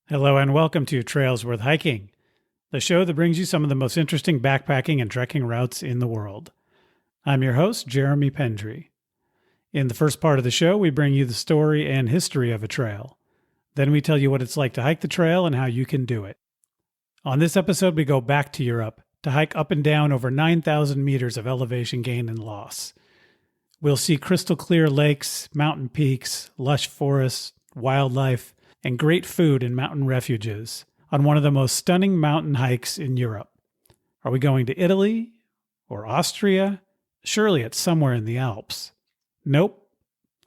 Hello and welcome to Trails Worth Hiking, the show that brings you some of the most interesting backpacking and trekking routes in the world. I'm your host, Jeremy Pendry. In the first part of the show, we bring you the story and history of a trail. Then we tell you what it's like to hike the trail and how you can do it. On this episode, we go back to Europe to hike up and down over 9,000 meters of elevation gain and loss. We'll see crystal clear lakes, mountain peaks, lush forests, wildlife, and great food in mountain refuges on one of the most stunning mountain hikes in Europe. Are we going to Italy or Austria? Surely it's somewhere in the Alps. Nope.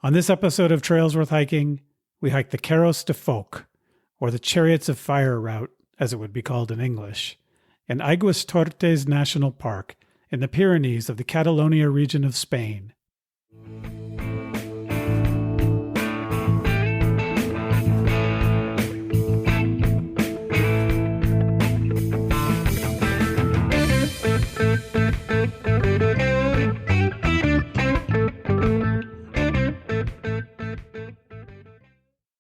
On this episode of Trails Worth Hiking, we hike the Carros de Foc, or the Chariots of Fire route, as it would be called in English, in Aigüestortes National Park in the Pyrenees of the Catalonia region of Spain.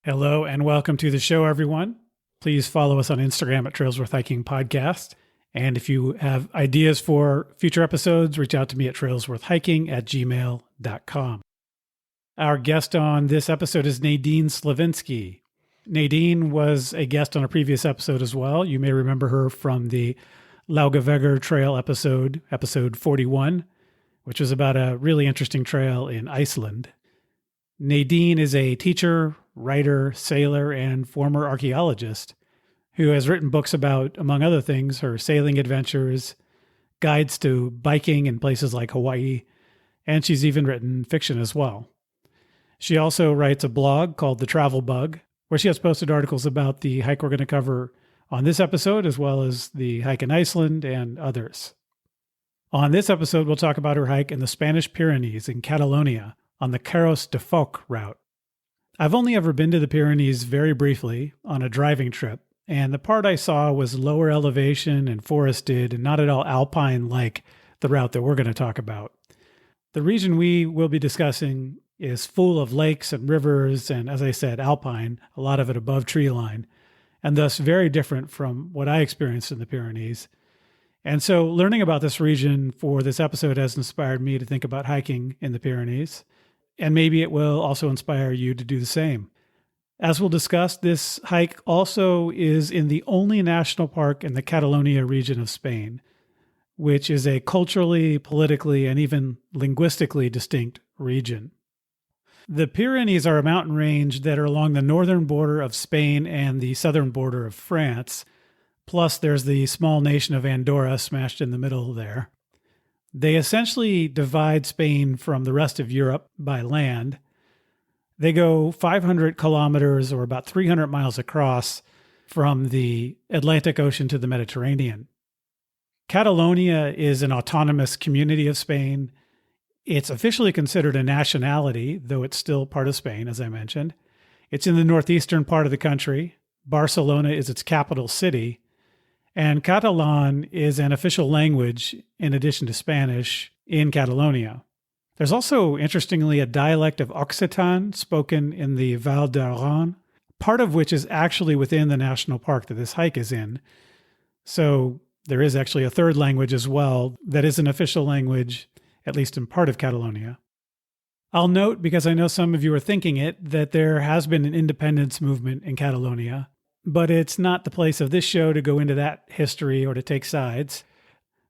Hello and welcome to the show, everyone. Please follow us on Instagram at Trails Worth Hiking Podcast. And if you have ideas for future episodes, reach out to me at trailsworthhiking@gmail.com. Our guest on this episode is Nadine Slavinski. Nadine was a guest on a previous episode as well. You may remember her from the Laugavegur Trail episode 41, which was about a really interesting trail in Iceland. Nadine is a teacher, writer, sailor, and former archaeologist who has written books about, among other things, her sailing adventures, guides to biking in places like Hawaii, and she's even written fiction as well. She also writes a blog called The Travel Bug, where she has posted articles about the hike we're going to cover on this episode, as well as the hike in Iceland and others. On this episode, we'll talk about her hike in the Spanish Pyrenees in Catalonia on the Carros de Foc route. I've only ever been to the Pyrenees very briefly on a driving trip, and the part I saw was lower elevation and forested and not at all alpine like the route that we're going to talk about. The region we will be discussing is full of lakes and rivers and, as I said, alpine, a lot of it above tree line, and thus very different from what I experienced in the Pyrenees. And so learning about this region for this episode has inspired me to think about hiking in the Pyrenees. And maybe it will also inspire you to do the same. As we'll discuss, this hike also is in the only national park in the Catalonia region of Spain, which is a culturally, politically, and even linguistically distinct region. The Pyrenees are a mountain range that are along the northern border of Spain and the southern border of France. Plus, there's the small nation of Andorra smashed in the middle there. They essentially divide Spain from the rest of Europe by land. They go 500 kilometers or about 300 miles across from the Atlantic Ocean to the Mediterranean. Catalonia is an autonomous community of Spain. It's officially considered a nationality, though it's still part of Spain, as I mentioned. It's in the northeastern part of the country. Barcelona is its capital city. And Catalan is an official language, in addition to Spanish, in Catalonia. There's also, interestingly, a dialect of Occitan spoken in the Val d'Aran, part of which is actually within the national park that this hike is in. So there is actually a third language as well that is an official language, at least in part of Catalonia. I'll note, because I know some of you are thinking it, that there has been an independence movement in Catalonia. But it's not the place of this show to go into that history or to take sides.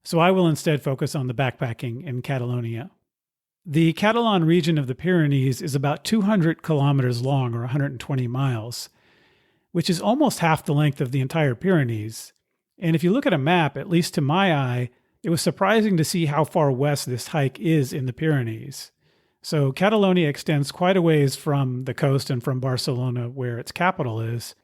So I will instead focus on the backpacking in Catalonia. The Catalan region of the Pyrenees is about 200 kilometers long, or 120 miles, which is almost half the length of the entire Pyrenees. And if you look at a map, at least to my eye, it was surprising to see how far west this hike is in the Pyrenees. So Catalonia extends quite a ways from the coast and from Barcelona, where its capital is.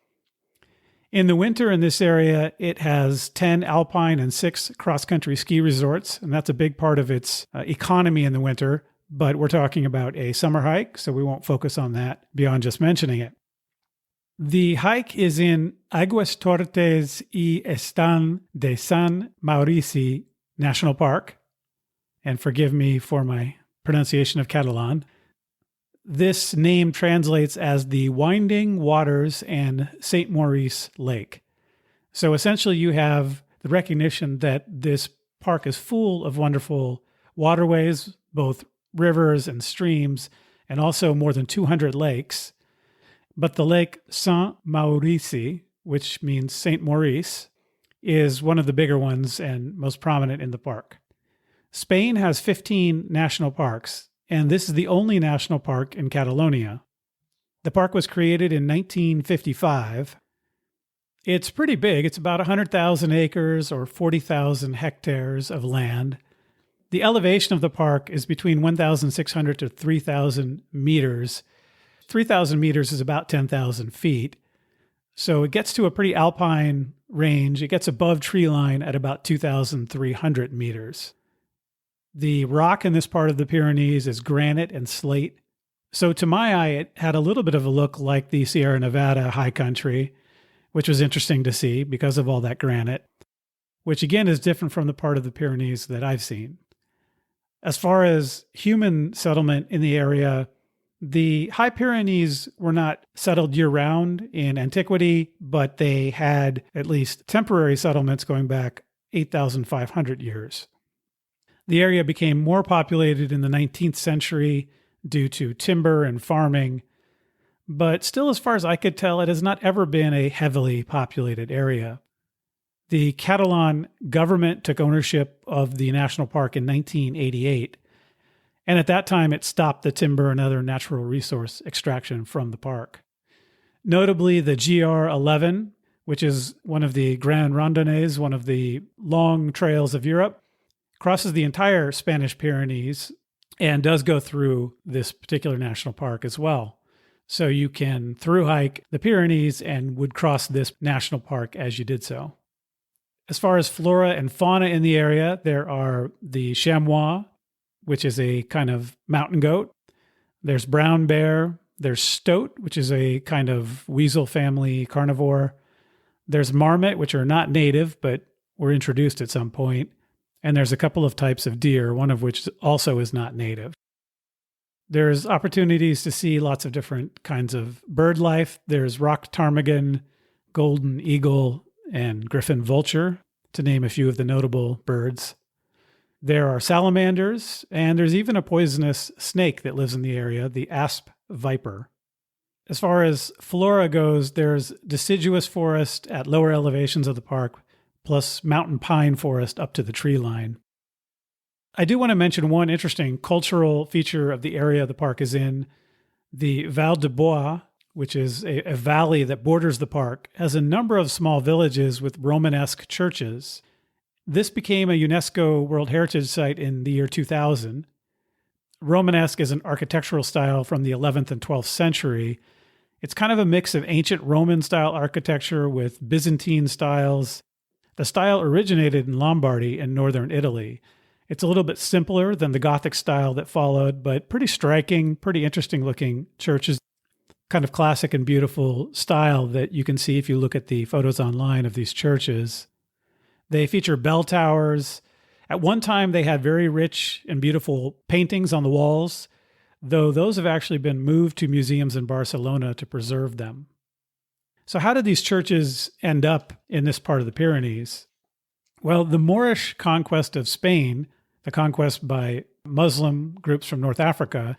In the winter in this area, it has 10 alpine and 6 cross-country ski resorts, and that's a big part of its economy in the winter, but we're talking about a summer hike, so we won't focus on that beyond just mentioning it. The hike is in Aigüestortes y Estany de Sant Maurici National Park, and forgive me for my pronunciation of Catalan. This name translates as the Winding Waters and St. Maurice Lake. So essentially you have the recognition that this park is full of wonderful waterways, both rivers and streams, and also more than 200 lakes. But the lake Sant Maurici, which means St. Maurice, is one of the bigger ones and most prominent in the park. Spain has 15 national parks, and this is the only national park in Catalonia. The park was created in 1955. It's pretty big. It's about 100,000 acres or 40,000 hectares of land. The elevation of the park is between 1,600 to 3,000 meters. 3,000 meters is about 10,000 feet. So it gets to a pretty alpine range. It gets above tree line at about 2,300 meters. The rock in this part of the Pyrenees is granite and slate. So to my eye, it had a little bit of a look like the Sierra Nevada high country, which was interesting to see because of all that granite, which again is different from the part of the Pyrenees that I've seen. As far as human settlement in the area, the High Pyrenees were not settled year-round in antiquity, but they had at least temporary settlements going back 8,500 years. The area became more populated in the 19th century due to timber and farming, but still, as far as I could tell, it has not ever been a heavily populated area. The Catalan government took ownership of the national park in 1988, and at that time it stopped the timber and other natural resource extraction from the park. Notably, the GR11, which is one of the Grand Randonnées, one of the long trails of Europe, crosses the entire Spanish Pyrenees and does go through this particular national park as well. So you can through hike the Pyrenees and would cross this national park as you did so. As far as flora and fauna in the area, there are the chamois, which is a kind of mountain goat. There's brown bear. There's stoat, which is a kind of weasel family carnivore. There's marmot, which are not native, but were introduced at some point. And there's a couple of types of deer, one of which also is not native. There's opportunities to see lots of different kinds of bird life. There's rock ptarmigan, golden eagle, and griffin vulture, to name a few of the notable birds. There are salamanders, and there's even a poisonous snake that lives in the area, the asp viper. As far as flora goes, there's deciduous forest at lower elevations of the park, plus mountain pine forest up to the tree line. I do want to mention one interesting cultural feature of the area the park is in. The Val de Bois, which is a valley that borders the park, has a number of small villages with Romanesque churches. This became a UNESCO World Heritage Site in the year 2000. Romanesque is an architectural style from the 11th and 12th century. It's kind of a mix of ancient Roman-style architecture with Byzantine styles. The style originated in Lombardy in northern Italy. It's a little bit simpler than the Gothic style that followed, but pretty striking, pretty interesting-looking churches. Kind of classic and beautiful style that you can see if you look at the photos online of these churches. They feature bell towers. At one time, they had very rich and beautiful paintings on the walls, though those have actually been moved to museums in Barcelona to preserve them. So how did these churches end up in this part of the Pyrenees? Well, the Moorish conquest of Spain, the conquest by Muslim groups from North Africa,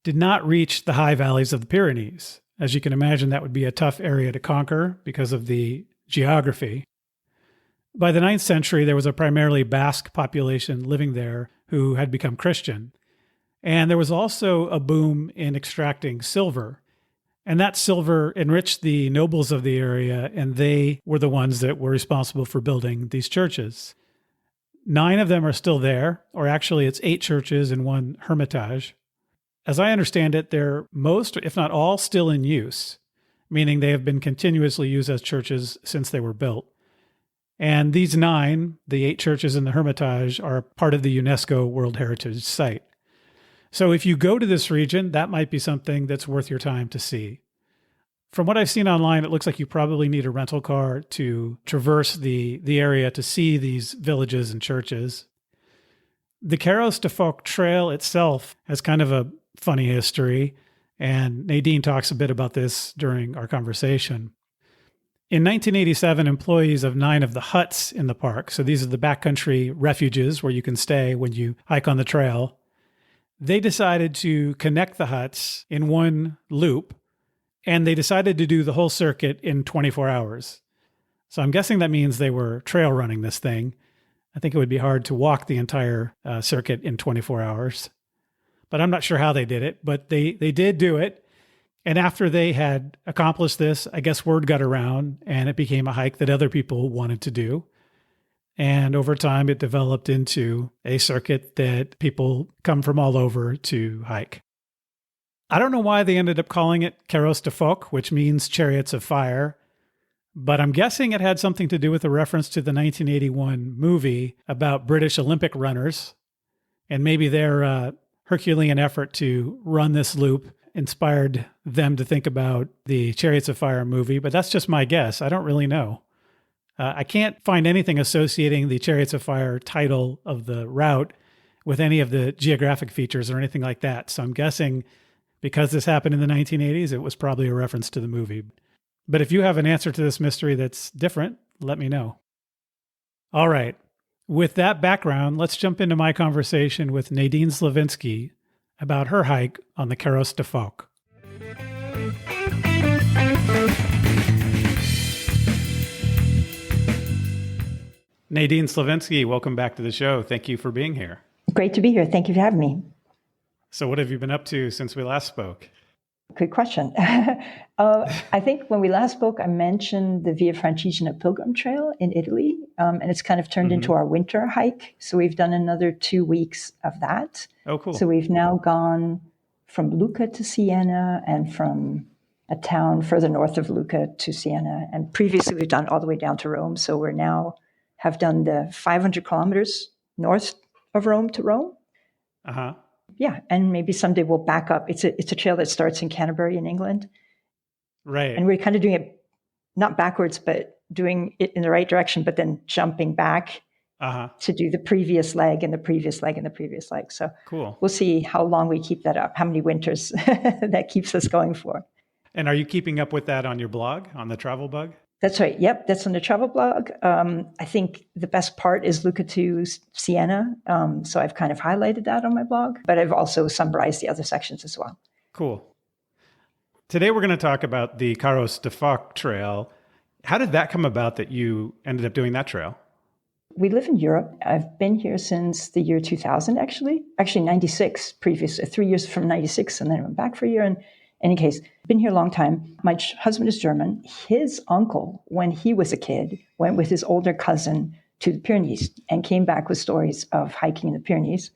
did not reach the high valleys of the Pyrenees. As you can imagine, that would be a tough area to conquer because of the geography. By the 9th century, there was a primarily Basque population living there who had become Christian. And there was also a boom in extracting silver. And that silver enriched the nobles of the area, and they were the ones that were responsible for building these churches. 9 of them are still there, or actually it's 8 churches and 1 hermitage. As I understand it, they're most, if not all, still in use, meaning they have been continuously used as churches since they were built. And these 9, the 8 churches in the Hermitage, are part of the UNESCO World Heritage Site. So if you go to this region, that might be something that's worth your time to see. From what I've seen online, it looks like you probably need a rental car to traverse the area to see these villages and churches. The Carros de Foc trail itself has kind of a funny history. And Nadine talks a bit about this during our conversation. In 1987, employees of 9 of the huts in the park, so these are the backcountry refuges where you can stay when you hike on the trail, they decided to connect the huts in one loop, and they decided to do the whole circuit in 24 hours. So I'm guessing that means they were trail running this thing. I think it would be hard to walk the entire circuit in 24 hours. But I'm not sure how they did it, but they did do it. And after they had accomplished this, I guess word got around and it became a hike that other people wanted to do. And over time, it developed into a circuit that people come from all over to hike. I don't know why they ended up calling it Carros de Foc, which means chariots of fire, but I'm guessing it had something to do with a reference to the 1981 movie about British Olympic runners. And maybe their Herculean effort to run this loop inspired them to think about the Chariots of Fire movie, but that's just my guess. I don't really know. I can't find anything associating the Chariots of Fire title of the route with any of the geographic features or anything like that. So I'm guessing because this happened in the 1980s, it was probably a reference to the movie. But if you have an answer to this mystery that's different, let me know. All right. With that background, let's jump into my conversation with Nadine Slavinski about her hike on the Carros de Foc. Nadine Slavinski, welcome back to the show. Thank you for being here. Great to be here. Thank you for having me. So what have you been up to since we last spoke? Good question. I think when we last spoke, I mentioned the Via Francigena Pilgrim Trail in Italy, and it's kind of turned into our winter hike. So we've done another 2 weeks of that. Oh, cool. So we've now gone from Lucca to Siena and from a town further north of Lucca to Siena. And previously we've done all the way down to Rome. So we're now have done the 500 kilometers north of Rome to Rome. Uh-huh. Yeah, and maybe someday we'll back up. It's a trail that starts in Canterbury in England. Right. And we're kind of doing it not backwards, but doing it in the right direction, but then jumping back to do the previous leg and the previous leg and the previous leg. So cool. We'll see how long we keep that up, how many winters that keeps us going for. And are you keeping up with that on your blog, on the Travel Bug? That's right. Yep, that's on the travel blog. I think the best part is Lucca to Siena. So I've kind of highlighted that on my blog, but I've also summarized the other sections as well. Cool. Today we're going to talk about the Carros de Foc trail. How did that come about that you ended up doing that trail? We live in Europe. I've been here since the year 2000, actually 96 previous, 3 years from 96, and then I went back for a year. And in any case, been here a long time. My husband is German. His uncle, when he was a kid, went with his older cousin to the Pyrenees and came back with stories of hiking in the Pyrenees.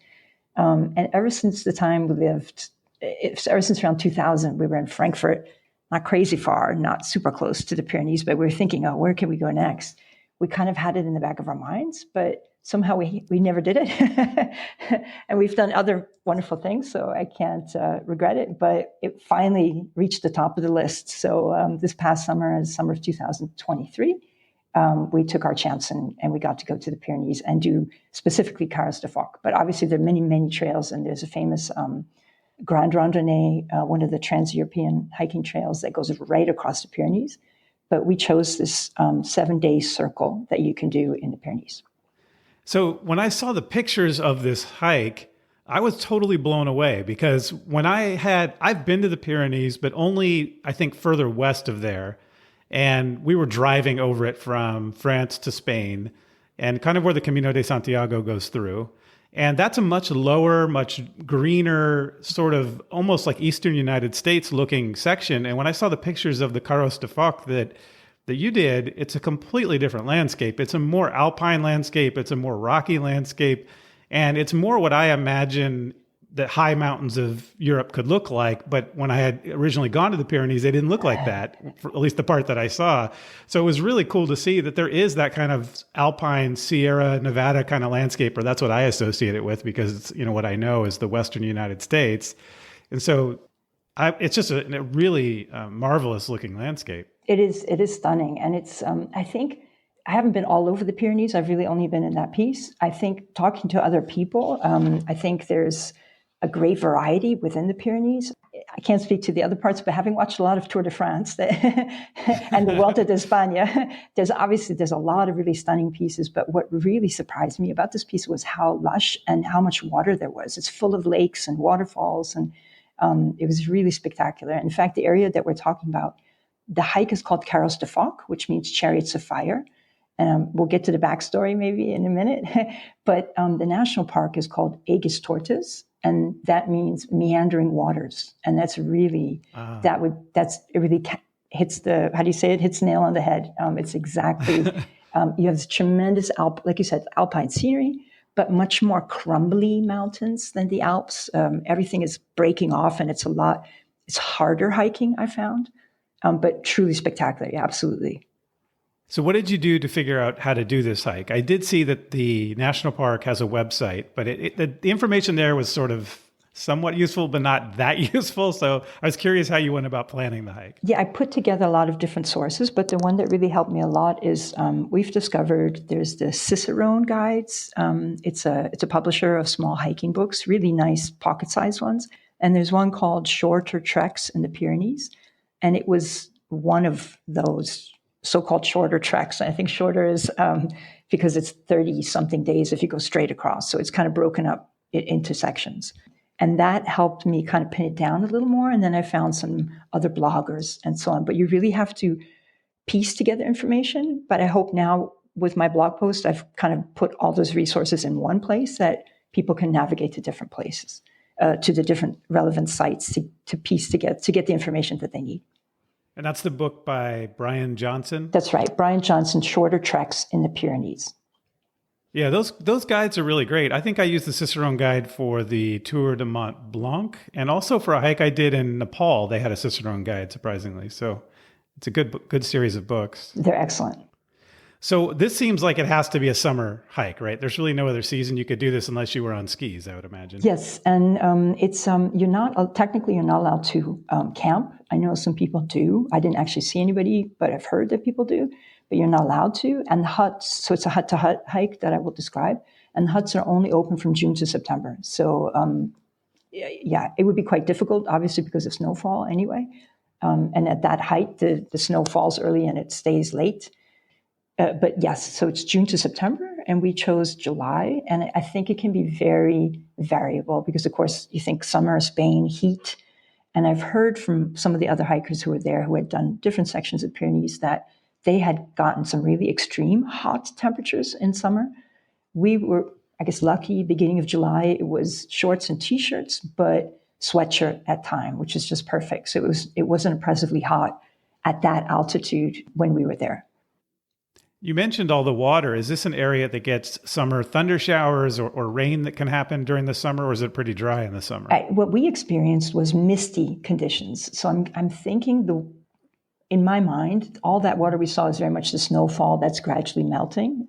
And ever since the time we lived, ever since around 2000, we were in Frankfurt, not crazy far, not super close to the Pyrenees, but we were thinking, oh, where can we go next? We kind of had it in the back of our minds, but somehow we never did it. And we've done other wonderful things, so I can't regret it, but it finally reached the top of the list. So this past summer, summer of 2023, we took our chance and we got to go to the Pyrenees and do specifically Carros de Foc. But obviously there are many, many trails, and there's a famous Grand Randonnée, one of the trans-European hiking trails that goes right across the Pyrenees. But we chose this 7-day circle that you can do in the Pyrenees. So when I saw the pictures of this hike, I was totally blown away because I've been to the Pyrenees, but only, I think, further west of there. And we were driving over it from France to Spain and kind of where the Camino de Santiago goes through. And that's a much lower, much greener, sort of almost like Eastern United States looking section. And when I saw the pictures of the Carros de Foc that you did, it's a completely different landscape. It's a more alpine landscape. It's a more rocky landscape. And it's more what I imagine the high mountains of Europe could look like. But when I had originally gone to the Pyrenees, they didn't look like that, for at least the part that I saw. So it was really cool to see that there is that kind of alpine Sierra Nevada kind of landscape, or that's what I associate it with because it's, what I know is the Western United States. And so it's just a really marvelous looking landscape. It is stunning. And it's, I think, I haven't been all over the Pyrenees. I've really only been in that piece. I think talking to other people, I think there's a great variety within the Pyrenees. I can't speak to the other parts, but having watched a lot of Tour de France and the Vuelta de España, there's a lot of really stunning pieces. But what really surprised me about this piece was how lush and how much water there was. It's full of lakes and waterfalls, and it was really spectacular. In fact, the area that we're talking about, the hike is called Carros de Foc, which means chariots of fire. We'll get to the backstory maybe in a minute. But the national park is called Aigüestortes, and that means meandering waters. And that's really, it really hits the, how do you say it? Hits the nail on the head. It's exactly, you have this tremendous like you said, alpine scenery, but much more crumbly mountains than the Alps. Everything is breaking off, and it's harder hiking, I found, but truly spectacular. Yeah, absolutely. So what did you do to figure out how to do this hike? I did see that the national park has a website, but the information there was sort of somewhat useful, but not that useful. So I was curious how you went about planning the hike. Yeah, I put together a lot of different sources, but the one that really helped me a lot is we've discovered there's the Cicerone guides. It's a publisher of small hiking books, really nice pocket-sized ones. And there's one called Shorter Treks in the Pyrenees. And it was one of those so-called shorter treks. I think shorter is because it's 30-something days if you go straight across. So it's kind of broken up into sections. And that helped me kind of pin it down a little more. And then I found some other bloggers and so on. But you really have to piece together information. But I hope now with my blog post, I've kind of put all those resources in one place that people can navigate to different places, to the different relevant sites to piece together, to get the information that they need. And that's the book by Brian Johnson? That's right. Brian Johnson, Shorter Treks in the Pyrenees. Yeah, those guides are really great. I think I used the Cicerone guide for the Tour de Mont Blanc, and also for a hike I did in Nepal. They had a Cicerone guide, surprisingly. So it's a good series of books. They're excellent. So this seems like it has to be a summer hike, right? There's really no other season you could do this unless you were on skis, I would imagine. Yes, and it's you're not technically you're not allowed to camp. I know some people do. I didn't actually see anybody, but I've heard that people do. But you're not allowed to. And the huts, so it's a hut-to-hut hike that I will describe. And the huts are only open from June to September. So yeah, it would be quite difficult, obviously, because of snowfall anyway. And at that height, the snow falls early and it stays late. But yes, so it's June to September, and we chose July. And I think it can be very variable because, of course, you think summer, Spain, heat. And I've heard from some of the other hikers who were there who had done different sections of Pyrenees that they had gotten some really extreme hot temperatures in summer. We were, I guess, lucky. Beginning of July, it was shorts and T-shirts, but sweatshirt at time, which is just perfect. So it wasn't oppressively hot at that altitude when we were there. You mentioned all the water. Is this an area that gets summer thunder showers or rain that can happen during the summer, or is it pretty dry in the summer? What we experienced was misty conditions. So I'm thinking in my mind, all that water we saw is very much the snowfall that's gradually melting.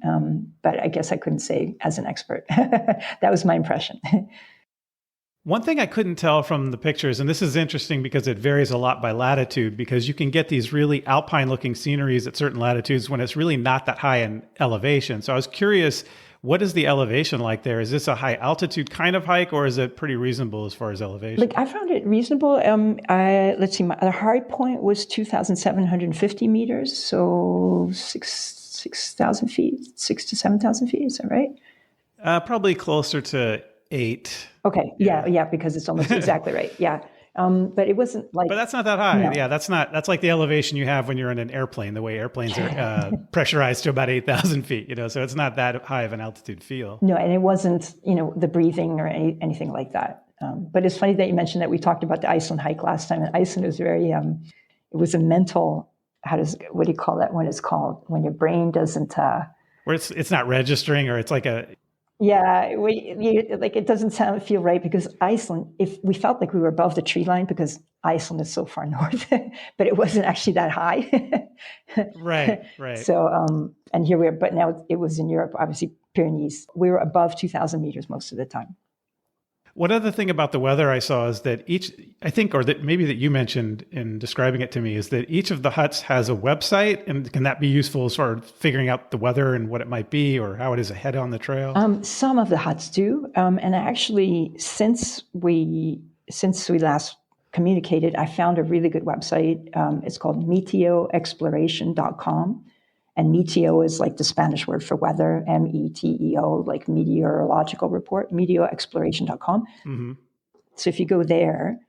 But I guess I couldn't say as an expert. That was my impression. One thing I couldn't tell from the pictures, and this is interesting because it varies a lot by latitude, because you can get these really alpine-looking sceneries at certain latitudes when it's really not that high in elevation. So I was curious, what is the elevation like there? Is this a high-altitude kind of hike, or is it pretty reasonable as far as elevation? Like, I found it reasonable. Let's see, the high point was 2,750 meters, so 6,000 feet, 6,000 to 7,000 feet, is that right? Probably closer to 8. Okay. Yeah, because it's almost exactly right. Yeah. But it wasn't like... But that's not that high. No. Yeah, that's like the elevation you have when you're in an airplane, the way airplanes are pressurized to about 8,000 feet, so it's not that high of an altitude feel. No, and it wasn't, the breathing or anything like that. But it's funny that you mentioned that we talked about the Iceland hike last time, and Iceland was very, it was a mental, what do you call that when it's called? When your brain doesn't... Where it's not registering, or it's like a... Yeah, it doesn't feel right, because Iceland, if we felt like we were above the tree line because Iceland is so far north, but it wasn't actually that high. Right. So, and here we are, but now it was in Europe, obviously Pyrenees. We were above 2,000 meters most of the time. One other thing about the weather I saw is that maybe that you mentioned in describing it to me, is that each of the huts has a website, and can that be useful as far as figuring out the weather and what it might be, or how it is ahead on the trail? Some of the huts do, and actually, since we last communicated, I found a really good website. It's called meteoexploration.com. And meteo is like the Spanish word for weather, METEO, like meteorological report, meteoexploration.com. Mm-hmm. So if you go there,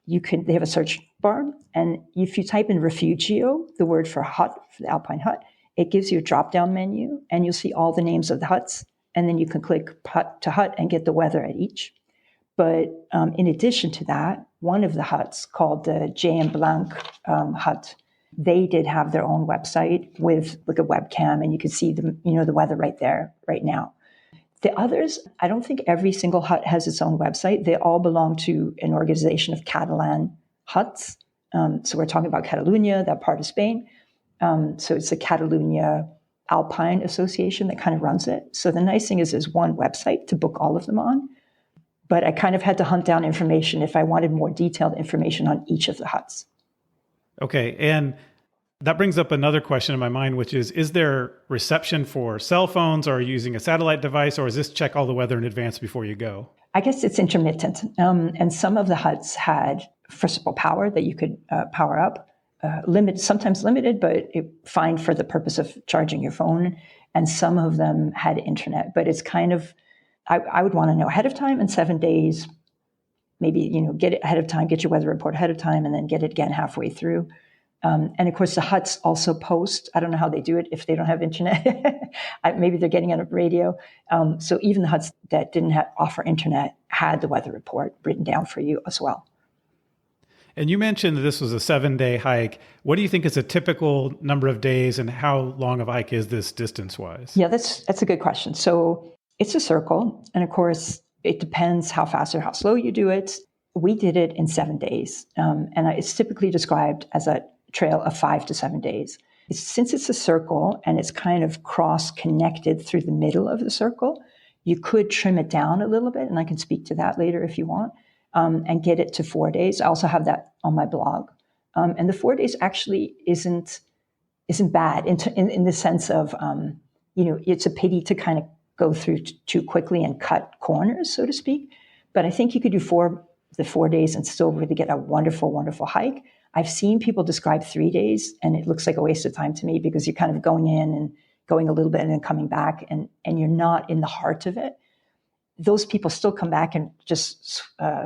they have a search bar. And if you type in refugio, the word for hut, for the alpine hut, it gives you a drop-down menu and you'll see all the names of the huts. And then you can click hut to hut and get the weather at each. But in addition to that, one of the huts called the J.M. Blanc hut, they did have their own website with like a webcam, and you could see the weather right there, right now. The others, I don't think every single hut has its own website. They all belong to an organization of Catalan huts. So we're talking about Catalonia, that part of Spain. So it's the Catalonia Alpine Association that kind of runs it. So the nice thing is there's one website to book all of them on. But I kind of had to hunt down information if I wanted more detailed information on each of the huts. Okay. And that brings up another question in my mind, which is there reception for cell phones, or are you using a satellite device, or is this check all the weather in advance before you go? I guess it's intermittent. And some of the huts had, first of all, power that you could power up, sometimes limited, but fine for the purpose of charging your phone. And some of them had internet, but it's kind of, I would want to know ahead of time, in 7 days, maybe, get it ahead of time, get your weather report ahead of time, and then get it again halfway through. And of course, the huts also post. I don't know how they do it if they don't have internet. Maybe they're getting on a radio. So even the huts that didn't offer internet had the weather report written down for you as well. And you mentioned that this was a 7-day hike. What do you think is a typical number of days, and how long of a hike is this distance-wise? Yeah, that's a good question. So it's a circle. And of course, it depends how fast or how slow you do it. We did it in 7 days. And it's typically described as a trail of 5 to 7 days. Since it's a circle and it's kind of cross-connected through the middle of the circle, you could trim it down a little bit, and I can speak to that later if you want, and get it to 4 days. I also have that on my blog. And the 4 days actually isn't bad in the sense of, it's a pity to kind of go through too quickly and cut corners, so to speak. But I think you could do the 4 days and still really get a wonderful, wonderful hike. I've seen people describe 3 days, and it looks like a waste of time to me because you're kind of going in and going a little bit and then coming back, and you're not in the heart of it. Those people still come back and just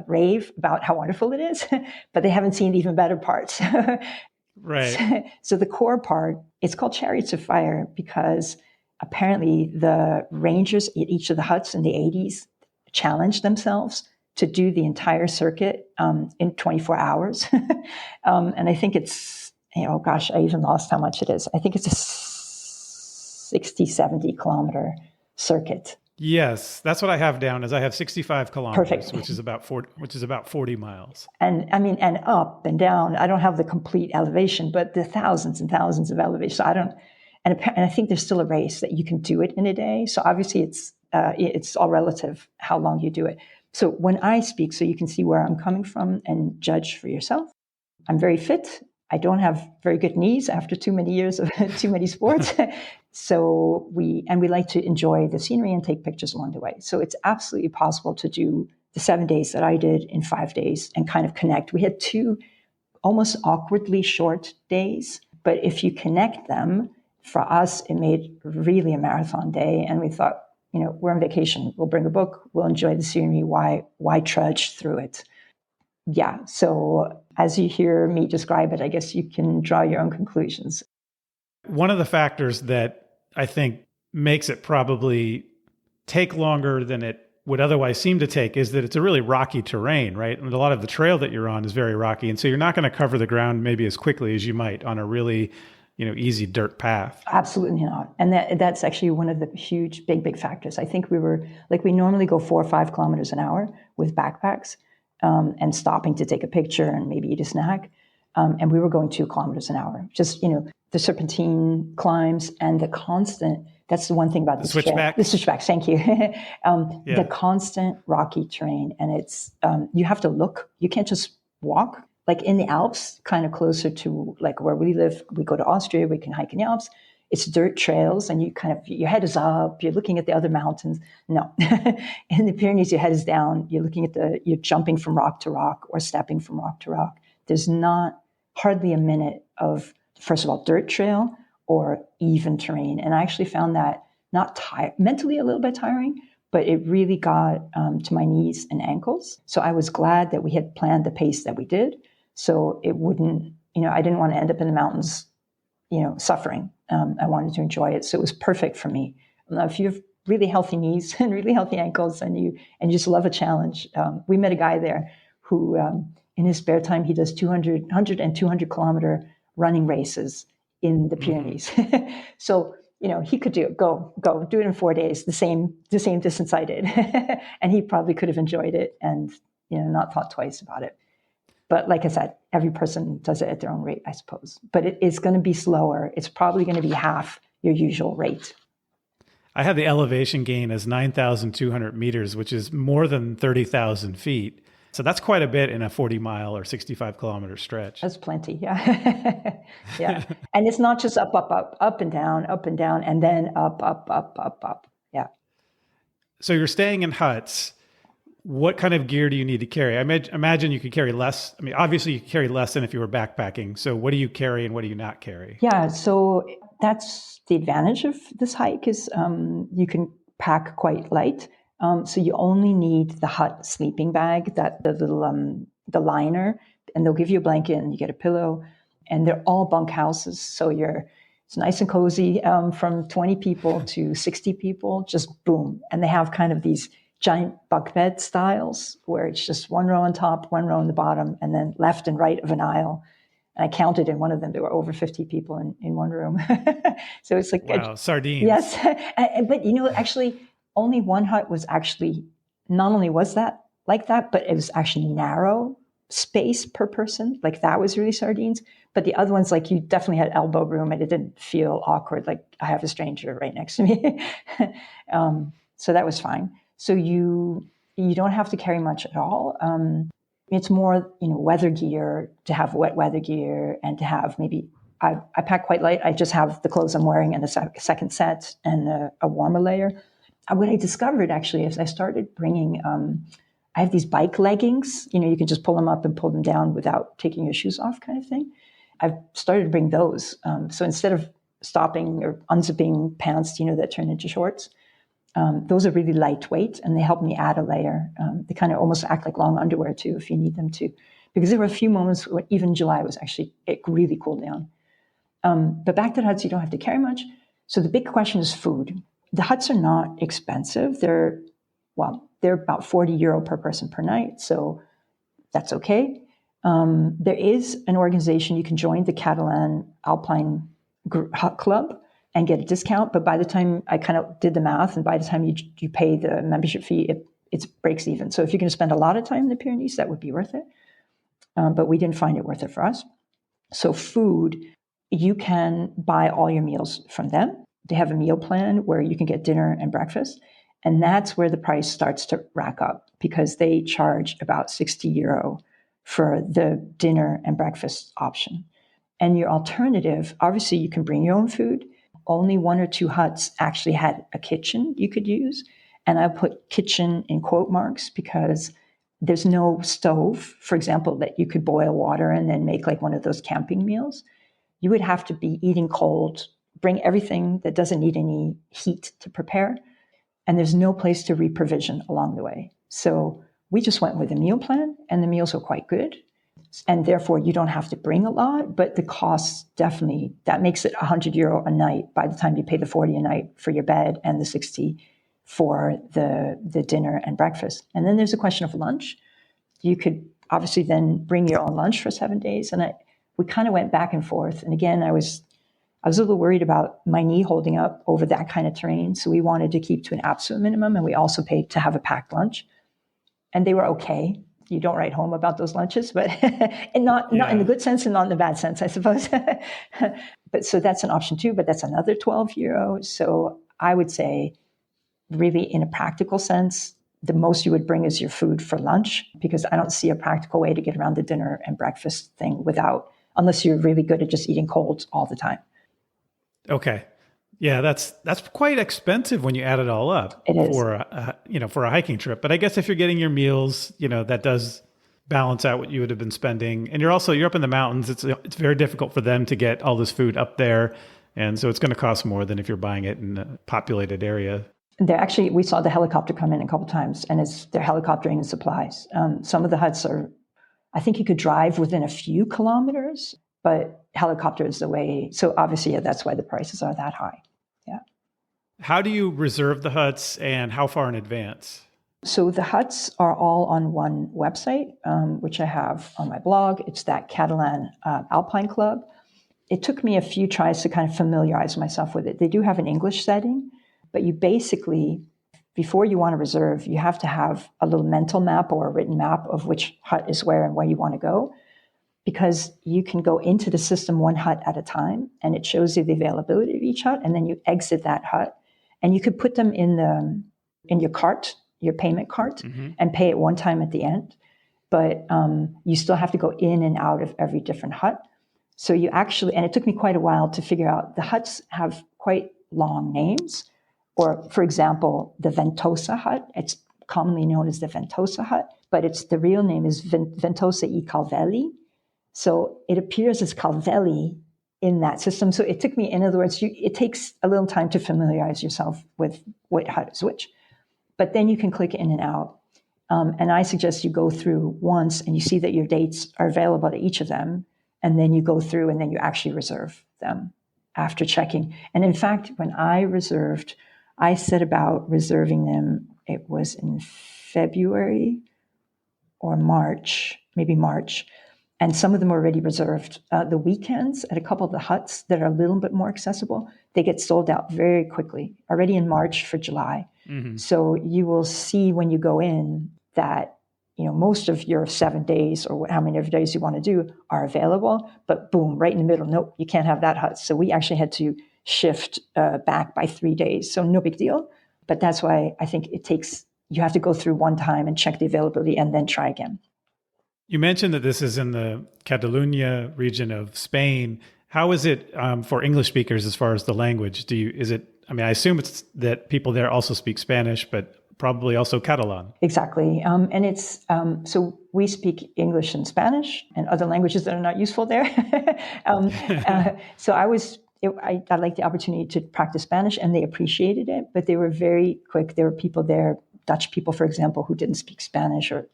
rave about how wonderful it is, but they haven't seen the even better parts. Right. So the core part, it's called Chariots of Fire because apparently the rangers at each of the huts in the 80s challenged themselves to do the entire circuit in 24 hours. And I think it's, I even lost how much it is. I think it's a 60, 70 kilometer circuit. Yes, that's what I have down. Is I have 65 kilometers, Perfect. which is about 40 miles. And I mean, and up and down. I don't have the complete elevation, but the thousands and thousands of elevation. So and I think there's still a race that you can do it in a day. So obviously it's all relative how long you do it. So when I speak, so you can see where I'm coming from and judge for yourself. I'm very fit. I don't have very good knees after too many years of too many sports. So we like to enjoy the scenery and take pictures along the way. So it's absolutely possible to do the 7 days that I did in 5 days and kind of connect. We had 2 almost awkwardly short days, but if you connect them, for us, it made really a marathon day. And we thought, we're on vacation. We'll bring a book. We'll enjoy the scenery. Why trudge through it? Yeah. So as you hear me describe it, I guess you can draw your own conclusions. One of the factors that I think makes it probably take longer than it would otherwise seem to take is that it's a really rocky terrain, right? And a lot of the trail that you're on is very rocky. And so you're not going to cover the ground maybe as quickly as you might on a really easy dirt path. Absolutely not. And that's actually one of the huge, big factors. I think we normally go 4 or 5 kilometers an hour with backpacks and stopping to take a picture and maybe eat a snack. And we were going 2 kilometers an hour. Just, the serpentine climbs and the constant, that's the one thing about the switchbacks. The switchbacks, thank you. The constant rocky terrain. And it's, you have to look, you can't just walk. Like in the Alps, kind of closer to like where we live, we go to Austria, we can hike in the Alps. it's dirt trails, and your head is up, you're looking at the other mountains. No, in the Pyrenees, your head is down. You're looking at you're jumping from rock to rock or stepping from rock to rock. There's not hardly a minute of, first of all, dirt trail or even terrain. And I actually found that not mentally a little bit tiring, but it really got to my knees and ankles. So I was glad that we had planned the pace that we did, so it wouldn't, I didn't want to end up in the mountains, suffering. I wanted to enjoy it. So it was perfect for me. If you have really healthy knees and really healthy ankles and you just love a challenge, we met a guy there who, in his spare time, he does 100 and 200 kilometer running races in the Pyrenees. So, he could go do it in 4 days, the same distance I did. And he probably could have enjoyed it and, not thought twice about it. But like I said, every person does it at their own rate, I suppose. But it is going to be slower. It's probably going to be half your usual rate. I had the elevation gain as 9,200 meters, which is more than 30,000 feet. So that's quite a bit in a 40-mile or 65-kilometer stretch. That's plenty, yeah. Yeah. And it's not just up, and down, and then up. Yeah. So you're staying in huts. What kind of gear do you need to carry? I imagine you could carry less. I mean, obviously you could carry less than if you were backpacking. So what do you carry and what do you not carry? Yeah, so that's the advantage of this hike is you can pack quite light. So you only need the hut sleeping bag, that the little the liner, and they'll give you a blanket and you get a pillow, and they're all bunk houses. So it's nice and cozy from 20 people to 60 people, just boom. And they have kind of these giant bunk bed styles where it's just one row on top, one row on the bottom, and then left and right of an aisle. And I counted in one of them, there were over 50 people in one room. So it's like, wow, sardines. Yes. But actually only one hut was actually, not only was that like that, but it was actually narrow space per person. Like that was really sardines. But the other ones, like you definitely had elbow room and it didn't feel awkward. Like I have a stranger right next to me. So that was fine. So you don't have to carry much at all. It's more, weather gear, to have wet weather gear and to have maybe, I pack quite light. I just have the clothes I'm wearing and a second set and a warmer layer. What I discovered actually is I started bringing, I have these bike leggings, you can just pull them up and pull them down without taking your shoes off kind of thing. I've started to bring those. So instead of stopping or unzipping pants, that turn into shorts, those are really lightweight and they help me add a layer. They kind of almost act like long underwear too, if you need them to, because there were a few moments when even July was actually, it really cooled down. But back to the huts, you don't have to carry much. So the big question is food. The huts are not expensive. They're about €40 per person per night. So that's okay. There is an organization you can join, the Catalan Alpine Hut Club, and get a discount. But by the time I kind of did the math, and by the time you pay the membership fee, it breaks even. So if you're going to spend a lot of time in the Pyrenees, that would be worth it. But we didn't find it worth it for us. So food, you can buy all your meals from them. They have a meal plan where you can get dinner and breakfast. And that's where the price starts to rack up because they charge about €60 for the dinner and breakfast option. And your alternative, obviously you can bring your own food. Only one or two huts actually had a kitchen you could use. And I put kitchen in quote marks because there's no stove, for example, that you could boil water and then make like one of those camping meals. You would have to be eating cold, bring everything that doesn't need any heat to prepare. And there's no place to reprovision along the way. So we just went with a meal plan and the meals are quite good. And therefore you don't have to bring a lot, but the costs definitely, that makes it €100 a night by the time you pay the 40 a night for your bed and the 60 for the dinner and breakfast. And then there's a question of lunch. You could obviously then bring your own lunch for 7 days. And we kind of went back and forth. And again, I was a little worried about my knee holding up over that kind of terrain. So we wanted to keep to an absolute minimum. And we also paid to have a packed lunch. And they were okay. You don't write home about those lunches, but and not in the good sense and not in the bad sense, I suppose. But so that's an option too, but that's another €12. So I would say really in a practical sense, the most you would bring is your food for lunch, because I don't see a practical way to get around the dinner and breakfast thing unless you're really good at just eating cold all the time. Okay. Yeah, that's quite expensive when you add it all up It is. for for a hiking trip. But I guess if you're getting your meals, that does balance out what you would have been spending. And you're up in the mountains. It's very difficult for them to get all this food up there, and so it's going to cost more than if you're buying it in a populated area. We saw the helicopter come in a couple times, and they're helicoptering the supplies. Some of the huts are, I think you could drive within a few kilometers, but helicopter is the way. So obviously, yeah, that's why the prices are that high. Yeah. How do you reserve the huts, and how far in advance? So the huts are all on one website, which I have on my blog. It's that Catalan Alpine Club. It took me a few tries to kind of familiarize myself with it. They do have an English setting, but you basically, before you want to reserve, you have to have a little mental map or a written map of which hut is where and where you want to go, because you can go into the system one hut at a time, and it shows you the availability of each hut, and then you exit that hut, and you could put them in your cart, your payment cart, and pay it one time at the end. But you still have to go in and out of every different hut. So you actually, and it took me quite a while to figure out, the huts have quite long names. Or, for example, the Ventosa hut, it's commonly known as the Ventosa hut, but the real name is Ventosa i Calvelli. So it appears as Calvelli in that system. So it took me, in other words, it takes a little time to familiarize yourself with what hut is which. But then you can click in and out. And I suggest you go through once and you see that your dates are available to each of them. And then you go through and then you actually reserve them after checking. And in fact, when I reserved, I set about reserving them, it was in February or March, maybe March. And some of them are already reserved. The weekends at a couple of the huts that are a little bit more accessible, they get sold out very quickly, already in March for July. Mm-hmm. So you will see when you go in that most of your 7 days or how many days you want to do are available, but boom, right in the middle, nope, you can't have that hut. So we actually had to shift back by 3 days. So no big deal. But that's why I think you have to go through one time and check the availability and then try again. You mentioned that this is in the Catalonia region of Spain. How is it for English speakers as far as the language? I assume it's that people there also speak Spanish, but probably also Catalan. Exactly. And it's, so we speak English and Spanish and other languages that are not useful there. So I liked the opportunity to practice Spanish, and they appreciated it, but they were very quick. There were people there, Dutch people, for example, who didn't speak Spanish, or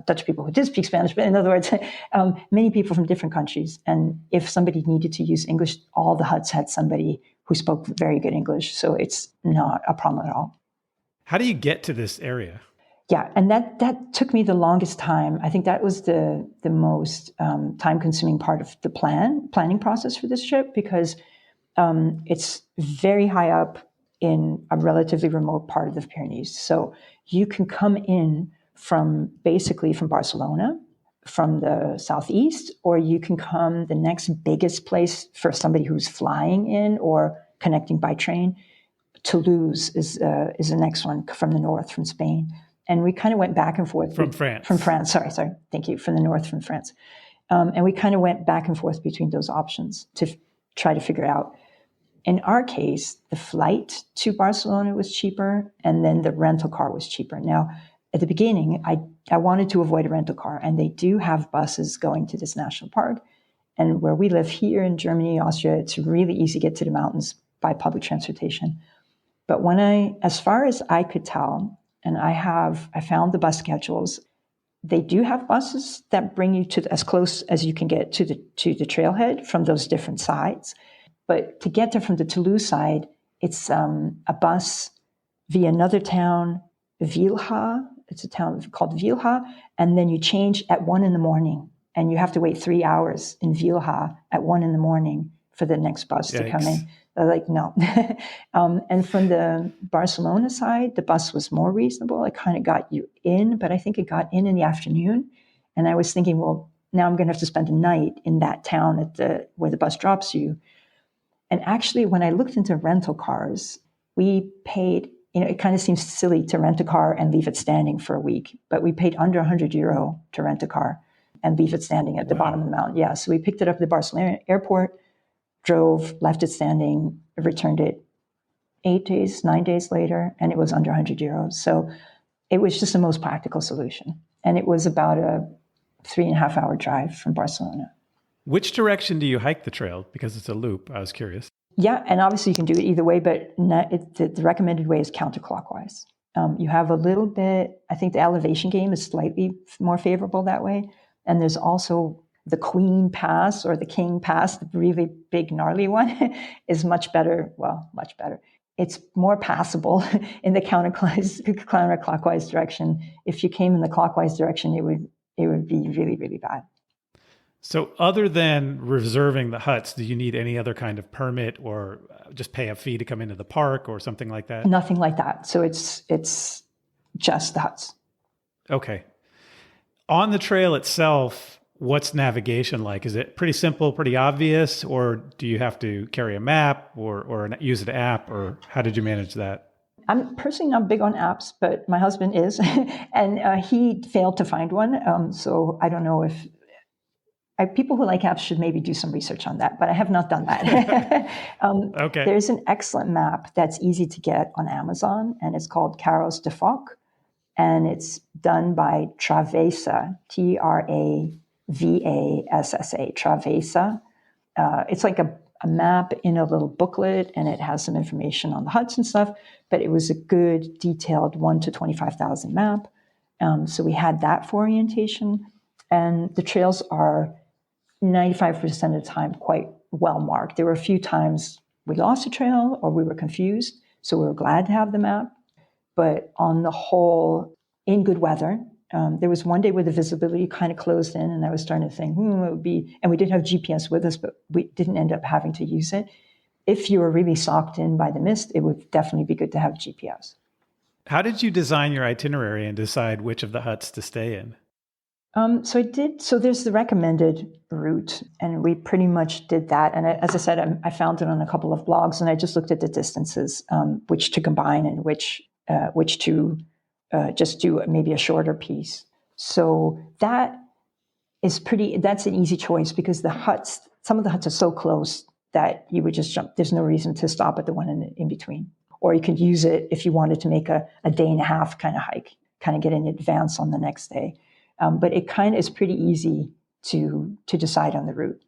Dutch people who did speak Spanish, but in other words, many people from different countries. And if somebody needed to use English, all the huts had somebody who spoke very good English. So it's not a problem at all. How do you get to this area? Yeah, and that took me the longest time. I think that was the most time-consuming part of the planning process for this trip, because it's very high up in a relatively remote part of the Pyrenees. So you can come in from Barcelona, from the southeast, or you can come the next biggest place for somebody who's flying in or connecting by train. Toulouse is the next one from the north, from Spain. And we kind of went back and forth. From France. From France, sorry. Thank you, from the north, from France. And we kind of went back and forth between those options to try to figure out. In our case, the flight to Barcelona was cheaper, and then the rental car was cheaper. Now, at the beginning, I wanted to avoid a rental car, and they do have buses going to this national park. And where we live here in Germany, Austria, it's really easy to get to the mountains by public transportation. But as far as I could tell, and I found the bus schedules, they do have buses that bring you to as close as you can get to the trailhead from those different sides. But to get there from the Toulouse side, it's a bus via another town, Vilha. It's a town called Vilha, and then you change at 1 a.m, and you have to wait 3 hours in Vilha at 1 a.m. for the next bus to come in. They're like, no. And from the Barcelona side, the bus was more reasonable. It kind of got you in, but I think it got in the afternoon. And I was thinking, well, now I'm going to have to spend a night in that town where the bus drops you. And actually, when I looked into rental cars, we paid, it kind of seems silly to rent a car and leave it standing for a week, but we paid under €100 to rent a car and leave it standing at the bottom of the mountain. Yeah, so we picked it up at the Barcelona airport, drove, left it standing, returned it 8 days, 9 days later, and it was under €100. So it was just the most practical solution. And it was about a 3.5 hour drive from Barcelona. Which direction do you hike the trail? Because it's a loop. I was curious. Yeah, and obviously you can do it either way, but the recommended way is counterclockwise. You have a little bit, I think the elevation game is slightly more favorable that way. And there's also the Queen Pass or the King Pass, the really big, gnarly one, is much better. Well, much better. It's more passable in the counterclockwise direction. If you came in the clockwise direction, it would be really, really bad. So other than reserving the huts, do you need any other kind of permit or just pay a fee to come into the park or something like that? Nothing like that. So it's just the huts. Okay. On the trail itself, what's navigation like? Is it pretty simple, pretty obvious, or do you have to carry a map or use an app, or how did you manage that? I'm personally not big on apps, but my husband is, and he failed to find one. So I don't know if people who like apps should maybe do some research on that, but I have not done that. Okay. There's an excellent map that's easy to get on Amazon, and it's called Carros de Foc, and it's done by Travessa, Travassa, Travessa. It's like a map in a little booklet, and it has some information on the huts and stuff, but it was a good, detailed 1 to 25,000 map. So we had that for orientation, and the trails are 95% of the time quite well marked. There were a few times we lost a trail or we were confused, so we were glad to have the map. But on the whole, in good weather, there was one day where the visibility kind of closed in, and I was starting to think, it would be, and we did have GPS with us, but we didn't end up having to use it. If you were really socked in by the mist, it would definitely be good to have GPS. How did you design your itinerary and decide which of the huts to stay in? So there's the recommended route, and we pretty much did that. And as I said, I found it on a couple of blogs, and I just looked at the distances, which to combine and which to just do maybe a shorter piece. So that's an easy choice because some of the huts are so close that you would just jump. There's no reason to stop at the one in between. Or you could use it if you wanted to make a day and a half kind of hike, kind of get in advance on the next day. But it kind of is pretty easy to decide on the route,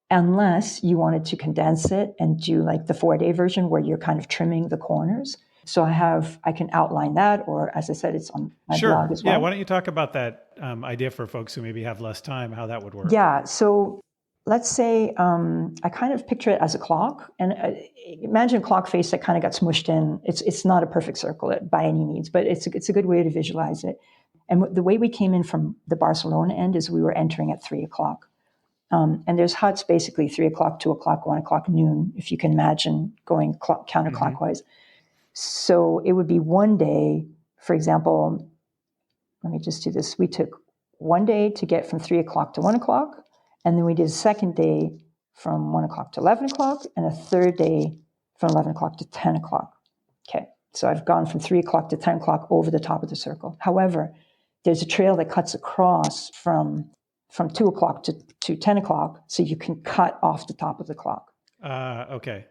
unless you wanted to condense it and do like the 4-day version where you're kind of trimming the corners. So I can outline that, or as I said, it's on my blog as well. Yeah, why don't you talk about that idea for folks who maybe have less time, how that would work? Yeah, so let's say I kind of picture it as a clock, and imagine a clock face that kind of got smushed in. It's not a perfect circle by any means, but it's a good way to visualize it. And the way we came in from the Barcelona end is we were entering at 3:00. And there's huts basically 3:00, 2:00, 1:00, noon, if you can imagine going counterclockwise. Mm-hmm. So it would be one day, for example, let me just do this. We took one day to get from 3:00 to 1:00, and then we did a second day from 1:00 to 11:00, and a third day from 11:00 to 10:00. Okay, so I've gone from 3:00 to 10:00 over the top of the circle. However, there's a trail that cuts across from 2:00 to 10:00, so you can cut off the top of the clock. Okay.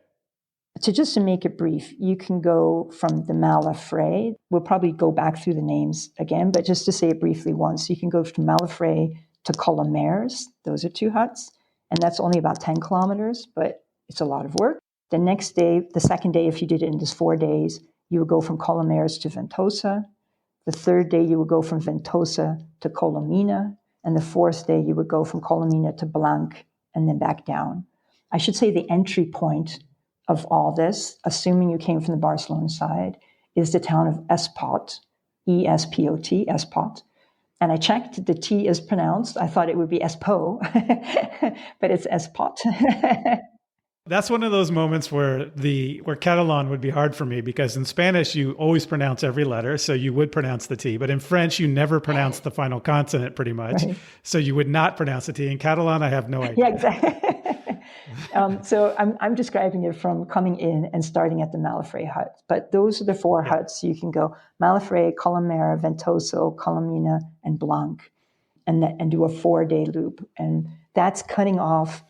So just to make it brief, you can go from the Malafre. We'll probably go back through the names again, but just to say it briefly once, you can go from Malafre to Colomeres. Those are 2 huts, and that's only about 10 kilometers, but it's a lot of work. The next day, the second day, if you did it in just 4 days, you would go from Colomeres to Ventosa. The third day, you would go from Ventosa to Colomina. And the fourth day, you would go from Colomina to Blanc and then back down. I should say the entry point of all this, assuming you came from the Barcelona side, is the town of Espot, E-S-P-O-T, Espot. And I checked, the T is pronounced. I thought it would be Espo, but it's Espot. That's one of those moments where Catalan would be hard for me, because in Spanish, you always pronounce every letter. So you would pronounce the T, but in French, you never pronounce the final consonant pretty much. Right. So you would not pronounce the T. In Catalan, I have no idea. Yeah, exactly. So I'm describing it from coming in and starting at the Malafre hut. But those are the 4 huts. You can go Malafre, Colomera, Ventoso, Colomina, and Blanc, and do a 4-day loop. And that's cutting off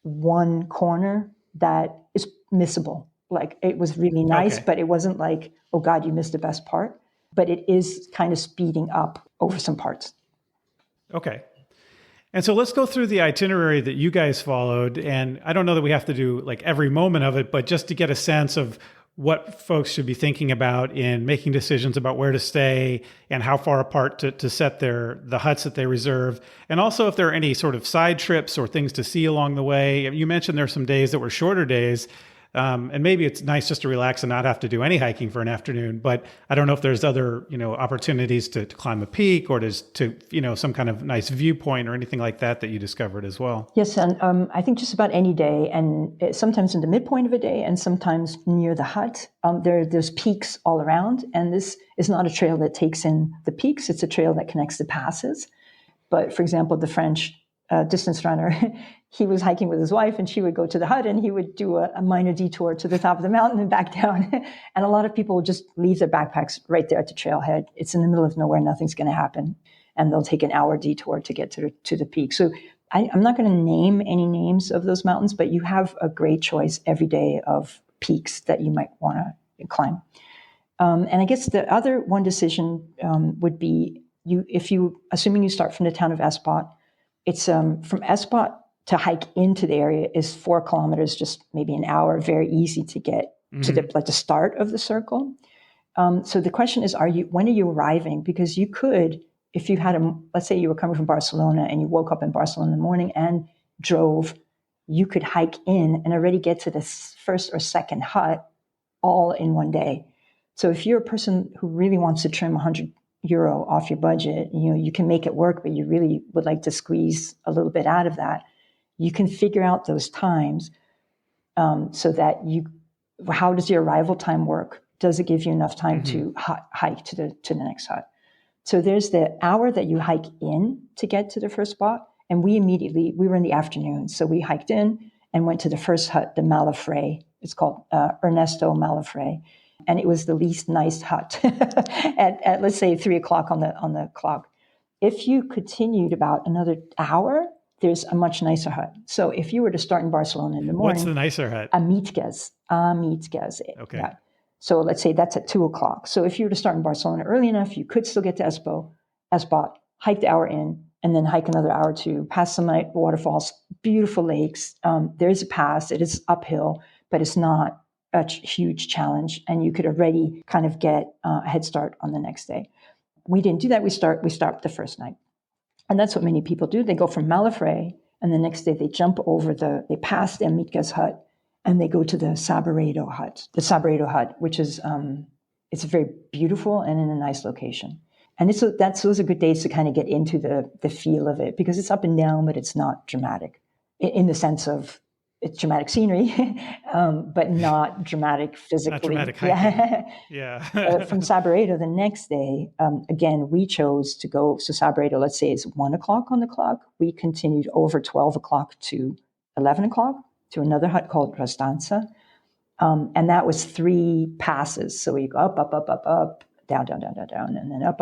one corner that is missable. Like it was really nice, Okay. but it wasn't like, oh God, you missed the best part. But it is kind of speeding up over some parts. Okay. And so let's go through the itinerary that you guys followed. And I don't know that we have to do like every moment of it, but just to get a sense of what folks should be thinking about in making decisions about where to stay and how far apart to set the huts that they reserve. And also if there are any sort of side trips or things to see along the way. You mentioned there are some days that were shorter days. And maybe it's nice just to relax and not have to do any hiking for an afternoon. But I don't know if there's other, opportunities to climb a peak or to some kind of nice viewpoint or anything like that you discovered as well. Yes, and I think just about any day, and sometimes in the midpoint of a day, and sometimes near the hut, there's peaks all around. And this is not a trail that takes in the peaks; it's a trail that connects the passes. But for example, the French distance runner, he was hiking with his wife, and she would go to the hut, and he would do a minor detour to the top of the mountain and back down. And a lot of people will just leave their backpacks right there at the trailhead. It's in the middle of nowhere; nothing's going to happen, and they'll take an hour detour to get to the peak. So I'm not going to name any names of those mountains, but you have a great choice every day of peaks that you might want to climb. And I guess the other one decision would be assuming you start from the town of Espot, it's from Espot to hike into the area is 4 kilometers, just maybe an hour, very easy to get to the start of the circle. So the question is, when are you arriving? Because you could, if you had let's say you were coming from Barcelona and you woke up in Barcelona in the morning and drove, you could hike in and already get to the first or second hut all in one day. So if you're a person who really wants to trim €100 off your budget, you can make it work, but you really would like to squeeze a little bit out of that. You can figure out those times so that how does your arrival time work? Does it give you enough time to hike to the next hut? So there's the hour that you hike in to get to the first spot. And we were in the afternoon. So we hiked in and went to the first hut, the Malafre. It's called Ernesto Malafre. And it was the least nice hut at let's say 3:00 on the clock. If you continued about another hour, there's a much nicer hut. So if you were to start in Barcelona in the morning. What's the nicer hut? Amitges. Okay. Yeah. So let's say that's at 2:00. So if you were to start in Barcelona early enough, you could still get to Espot, hike the hour in, and then hike another hour to pass some waterfalls, beautiful lakes. There is a pass. It is uphill, but it's not a huge challenge. And you could already kind of get a head start on the next day. We didn't do that. We start the first night. And that's what many people do. They go from Malafre, and the next day they jump over they pass the Amitges hut, and they go to the Sabredo hut, which is, it's very beautiful and in a nice location. And those are good days to kind of get into the feel of it, because it's up and down, but it's not dramatic in the sense of it's dramatic scenery, but not dramatic physically. Not dramatic hiking. Yeah. From Sabredo the next day, again, we chose to go. So Sabredo, let's say, is 1:00 on the clock. We continued over 12:00 to 11:00 to another hut called Restanza. And that was 3 passes. So you go up, down, and then up,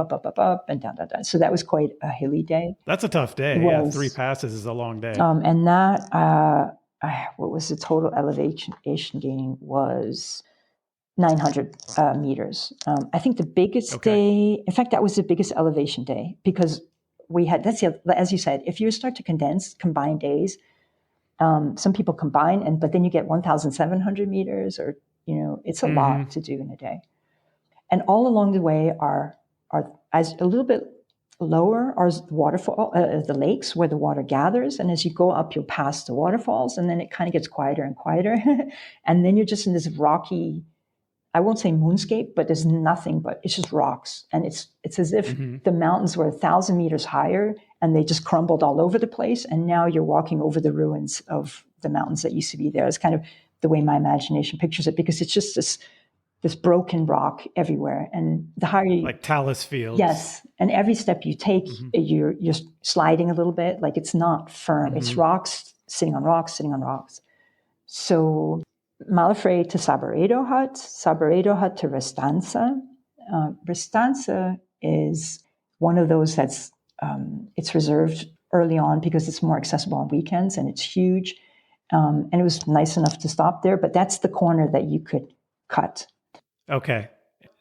and down, down. So that was quite a hilly day. That's a tough day. Yeah, 3 passes is a long day. And that, what was the total elevation gain was 900 meters. I think the biggest day, in fact, that was the biggest elevation day, because as you said, if you start to combine days, some people combine, but then you get 1,700 meters, or it's a lot to do in a day. And all along the way are as a little bit lower are the lakes where the water gathers, and as you go up, you'll pass the waterfalls, and then it kind of gets quieter and quieter, and then you're just in this rocky, I won't say moonscape, but there's nothing but it's just rocks, and it's as if the mountains were 1,000 meters higher, and they just crumbled all over the place, and now you're walking over the ruins of the mountains that used to be there. It's kind of the way my imagination pictures it, because it's just this broken rock everywhere, and the higher you, like talus fields. Yes, and every step you take, you're sliding a little bit. Like it's not firm. It's rocks sitting on rocks, sitting on rocks. So Malafre to Sabredo hut to Restanza. Restanza is one of those it's reserved early on because it's more accessible on weekends, and it's huge. And it was nice enough to stop there, but that's the corner that you could cut. Okay.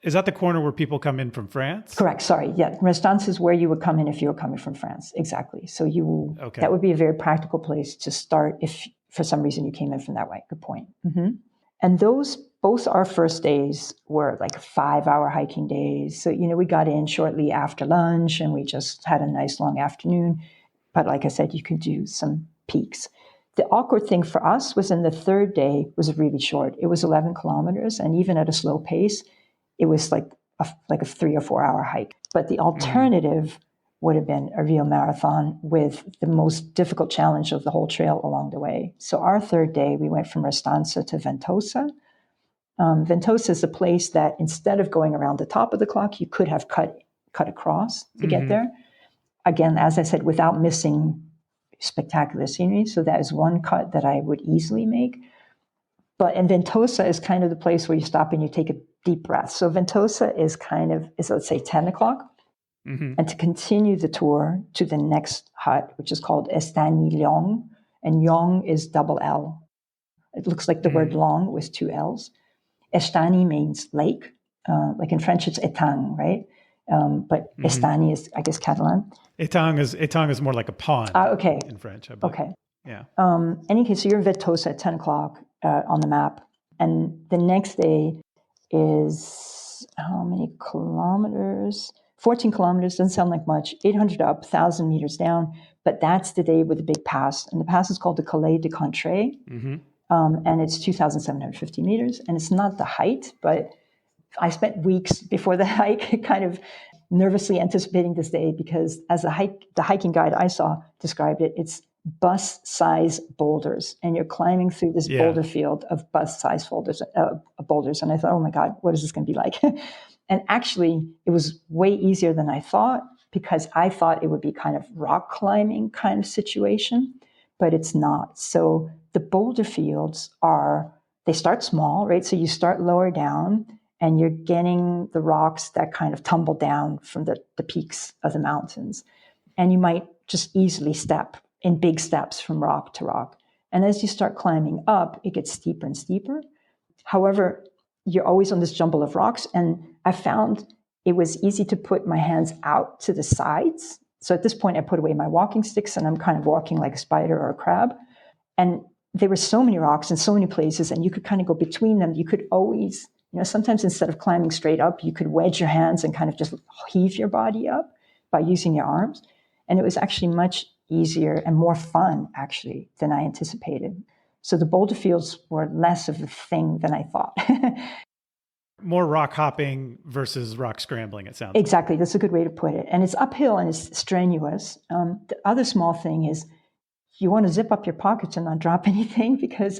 Is that the corner where people come in from France? Correct. Sorry. Yeah. Restance is where you would come in if you were coming from France. Exactly. So that would be a very practical place to start if for some reason you came in from that way. Good point. Mm-hmm. And both our first days were like 5-hour hiking days. So, we got in shortly after lunch and we just had a nice long afternoon. But like I said, you could do some peaks. The awkward thing for us was in the third day was really short. It was 11 kilometers. And even at a slow pace, it was like a 3 or 4 hour hike. But the alternative would have been a real marathon with the most difficult challenge of the whole trail along the way. So our third day, we went from Restanza to Ventosa. Ventosa is a place that instead of going around the top of the clock, you could have cut across to get there. Again, as I said, without missing spectacular scenery. So that is one cut that I would easily make. And Ventosa is kind of the place where you stop and you take a deep breath. So Ventosa is let's say 10 o'clock. Mm-hmm. And to continue the tour to the next hut, which is called Estany Llong, and Llong is double L. It looks like the word long with 2 L's. Estany means lake. Like in French, it's étang, right? But Estany is, I guess, Catalan. Étang is more like a pond. Okay. In French, I believe. Okay. Yeah. Any case, so you're in Ventosa at 10 o'clock on the map. And the next day is how many kilometers? 14 kilometers, doesn't sound like much. 800 up, 1,000 meters down. But that's the day with the big pass. And the pass is called the Calais de Contrée. Mm-hmm. And it's 2,750 meters. And it's not the height, but I spent weeks before the hike kind of nervously anticipating this day because as the hiking guide I saw described it, it's bus-size boulders. And you're climbing through this boulder field of bus-size boulders. And I thought, oh my God, what is this going to be like? And actually, it was way easier than I thought because I thought it would be kind of rock climbing kind of situation, but it's not. So the boulder fields they start small, right? So you start lower down and you're getting the rocks that kind of tumble down from the peaks of the mountains. And you might just easily step in big steps from rock to rock. And as you start climbing up, it gets steeper and steeper. However, you're always on this jumble of rocks. And I found it was easy to put my hands out to the sides. So at this point, I put away my walking sticks and I'm kind of walking like a spider or a crab. And there were so many rocks in so many places and you could kind of go between them. You could always, sometimes instead of climbing straight up, you could wedge your hands and kind of just heave your body up by using your arms. And it was actually much easier and more fun, actually, than I anticipated. So the boulder fields were less of a thing than I thought. More rock hopping versus rock scrambling, it sounds Exactly. That's a good way to put it. And it's uphill and it's strenuous. The other small thing is you want to zip up your pockets and not drop anything because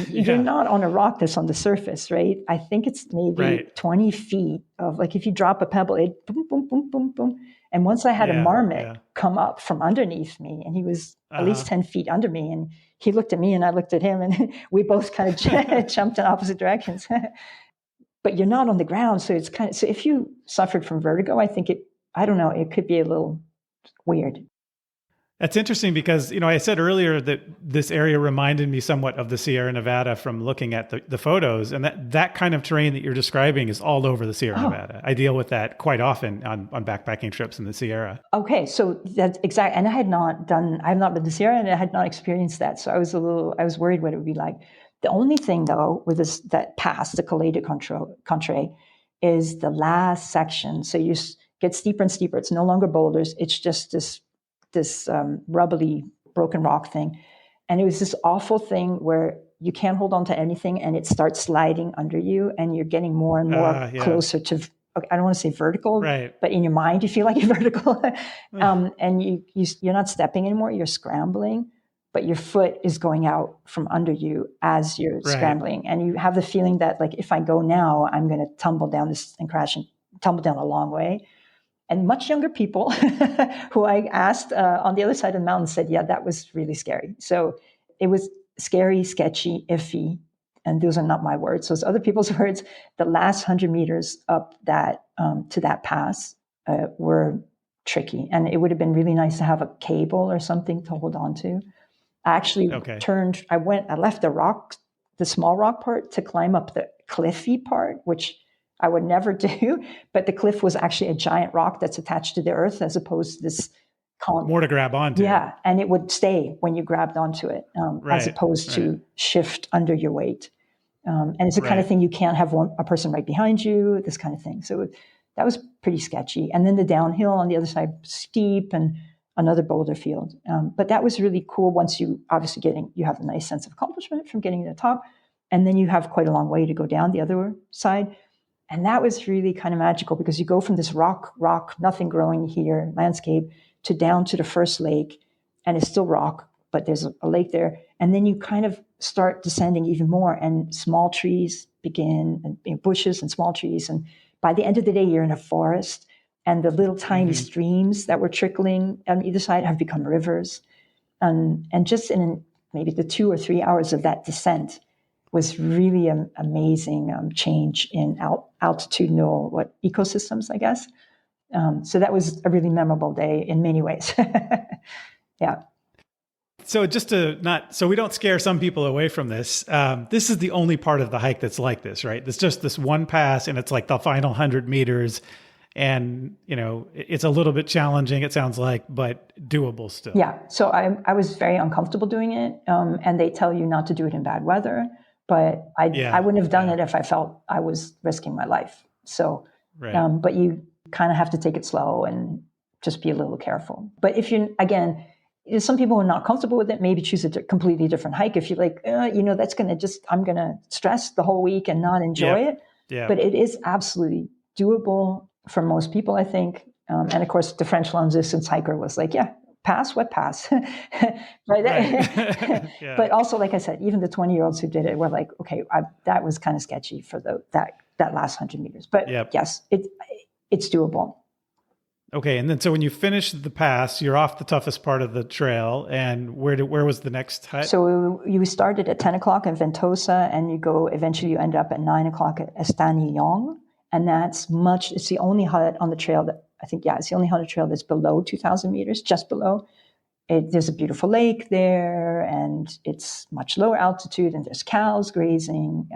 you're not on a rock that's on the surface, right? I think it's maybe 20 feet of like if you drop a pebble, it boom, boom, boom, boom, boom. And once I had a marmot come up from underneath me and he was at least 10 feet under me and he looked at me and I looked at him and we both kind of jumped in opposite directions. But you're not on the ground. So it's so if you suffered from vertigo, I think it could be a little weird. That's interesting because, I said earlier that this area reminded me somewhat of the Sierra Nevada from looking at the photos. And that kind of terrain that you're describing is all over the Sierra Nevada. I deal with that quite often on backpacking trips in the Sierra. Okay. So that's exactly. And I have not been to the Sierra and I had not experienced that. So I was worried what it would be like. The only thing though, with that pass, the Calais de Contrée, is the last section. So you get steeper and steeper. It's no longer boulders. It's just this rubbly broken rock thing. And it was this awful thing where you can't hold on to anything and it starts sliding under you and you're getting more and more closer to, I don't want to say vertical, but in your mind you feel like you're vertical. And you're not stepping anymore, you're scrambling, but your foot is going out from under you as you're scrambling. And you have the feeling that like, if I go now, I'm going to tumble down this and crash and tumble down a long way. And much younger people who I asked on the other side of the mountain said, yeah, that was really scary. So it was scary, sketchy, iffy. And those are not my words. Those are other people's words. The last 100 meters up that to that pass were tricky. And it would have been really nice to have a cable or something to hold on to. I actually Okay. I left the small rock part to climb up the cliffy part, which I would never do. But the cliff was actually a giant rock that's attached to the earth as opposed to this More to grab onto. Yeah, and it would stay when you grabbed onto it, as opposed to shift under your weight. And it's the kind of thing you can't have a person right behind you, this kind of thing. So that was pretty sketchy. And then the downhill on the other side, steep and another boulder field. But that was really cool once you you have a nice sense of accomplishment from getting to the top. And then you have quite a long way to go down the other side. And that was really kind of magical because you go from this rock, nothing growing here, landscape, to down to the first lake. And it's still rock, but there's a lake there. And then you kind of start descending even more, and small trees begin, and bushes and small trees. And by the end of the day, you're in a forest, and the little tiny streams that were trickling on either side have become rivers. And just in maybe the 2 or 3 hours of that descent was really an amazing change in altitudinal ecosystems, I guess. So that was a really memorable day in many ways. Yeah. So so we don't scare some people away from this. This is the only part of the hike that's like this, right? It's just this one pass, and it's like the final 100 meters. And, it's a little bit challenging, it sounds like, but doable still. Yeah. So I was very uncomfortable doing it. And they tell you not to do it in bad weather, but I wouldn't have done it if I felt I was risking my life. So, but you kind of have to take it slow and just be a little careful. But if some people are not comfortable with it, maybe choose a completely different hike. If you're like, that's going to I'm going to stress the whole week and not enjoy it. Yeah. But it is absolutely doable for most people, I think. And of course, the French long distance hiker was like, pass? What pass? But also, like I said, even the 20-year-olds who did it were like, okay, that was kind of sketchy for that last 100 meters. But yes, it's doable. Okay, and then so when you finish the pass, you're off the toughest part of the trail, and where was the next hut? So you started at 10 o'clock in Ventosa, and eventually you end up at 9 o'clock at Estagnion, and it's the only hut on the trail it's the only hut on the trail that's below 2,000 meters, just below. There's a beautiful lake there, and it's much lower altitude, and there's cows grazing.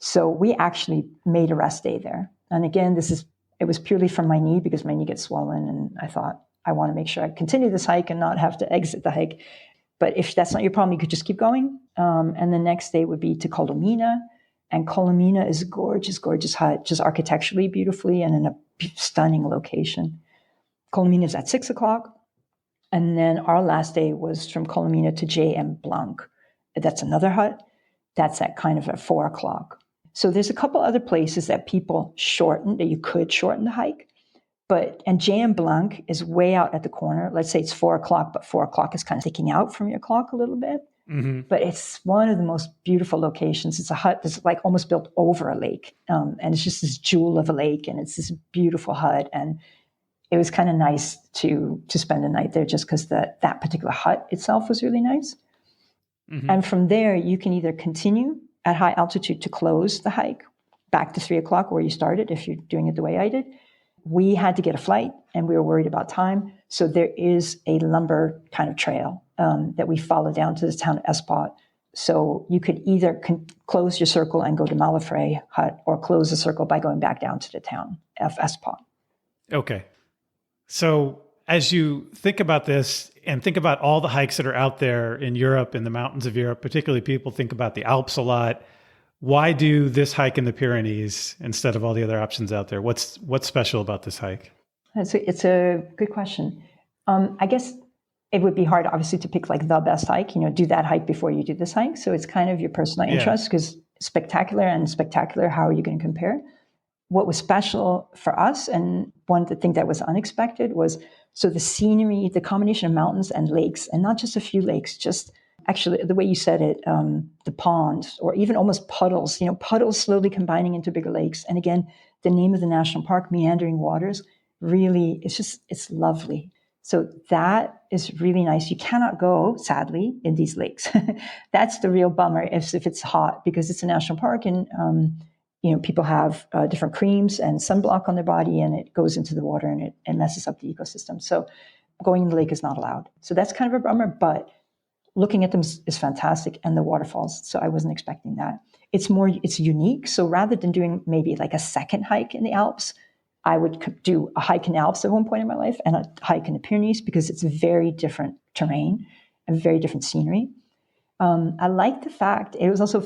So we actually made a rest day there. And again, it was purely from my knee because my knee gets swollen, and I thought, I want to make sure I continue this hike and not have to exit the hike. But if that's not your problem, you could just keep going. And the next day would be to Colomina. And Colomina is a gorgeous, gorgeous hut, just architecturally beautifully and in a stunning location. Colomina is at 6 o'clock. And then our last day was from Colomina to J.M. Blanc. That's another hut. That's at kind of at 4 o'clock. So there's a couple other places that you could shorten the hike. And J.M. Blanc is way out at the corner. Let's say it's 4 o'clock, but 4 o'clock is kind of sticking out from your clock a little bit. Mm-hmm. But it's one of the most beautiful locations. It's a hut that's like almost built over a lake. And it's just this jewel of a lake, and it's this beautiful hut. And it was kind of nice to spend the night there just because that particular hut itself was really nice. Mm-hmm. And from there, you can either continue at high altitude to close the hike back to 3 o'clock where you started, if you're doing it the way I did. We had to get a flight, and we were worried about time. So there is a lumber kind of trail that we follow down to the town of Espot. So you could either close your circle and go to Malafray hut, or close the circle by going back down to the town of Espot. Okay. So as you think about this and think about all the hikes that are out there in Europe, in the mountains of Europe, particularly people think about the Alps a lot. Why do this hike in the Pyrenees instead of all the other options out there? What's special about this hike? It's a good question. I guess it would be hard, obviously, to pick like the best hike, do that hike before you do this hike. So it's kind of your personal interest, because spectacular, how are you going to compare? What was special for us, and one of the things that was unexpected, was the scenery, the combination of mountains and lakes, and not just a few lakes, just actually the way you said it, the ponds, or even almost puddles, puddles slowly combining into bigger lakes. And again, the name of the national park, Meandering Waters, really, it's lovely. So that is really nice. You cannot go, sadly, in these lakes. That's the real bummer if it's hot, because it's a national park, and people have different creams and sunblock on their body, and it goes into the water, and it messes up the ecosystem. So going in the lake is not allowed. So that's kind of a bummer, but looking at them is fantastic, and the waterfalls. So I wasn't expecting that. It's unique. So rather than doing maybe like a second hike in the Alps, I would do a hike in the Alps at one point in my life and a hike in the Pyrenees, because it's very different terrain and very different scenery. I like the fact it was also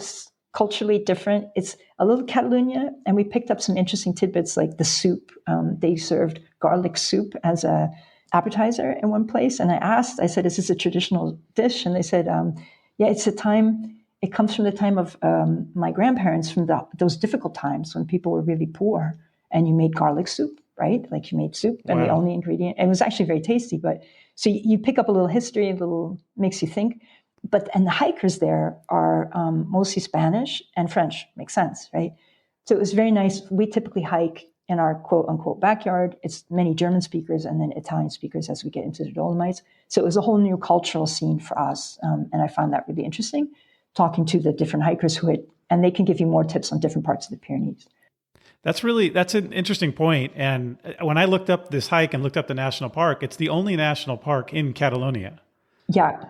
culturally different. It's a little Catalonia, and we picked up some interesting tidbits like the soup. They served garlic soup as a appetizer in one place, and I said, "Is this a traditional dish?" And they said, "Yeah, it comes from the time of my grandparents, from those difficult times when people were really poor, and you made garlic soup, right? Like you made soup, and the only ingredient, and it was actually very tasty. But so you pick up a little history, makes you think." And the hikers there are mostly Spanish and French. Makes sense, right? So it was very nice. We typically hike in our quote unquote backyard. It's many German speakers and then Italian speakers as we get into the Dolomites. So it was a whole new cultural scene for us. And I found that really interesting, talking to the different hikers and they can give you more tips on different parts of the Pyrenees. That's an interesting point. And when I looked up this hike and looked up the national park, it's the only national park in Catalonia. Yeah.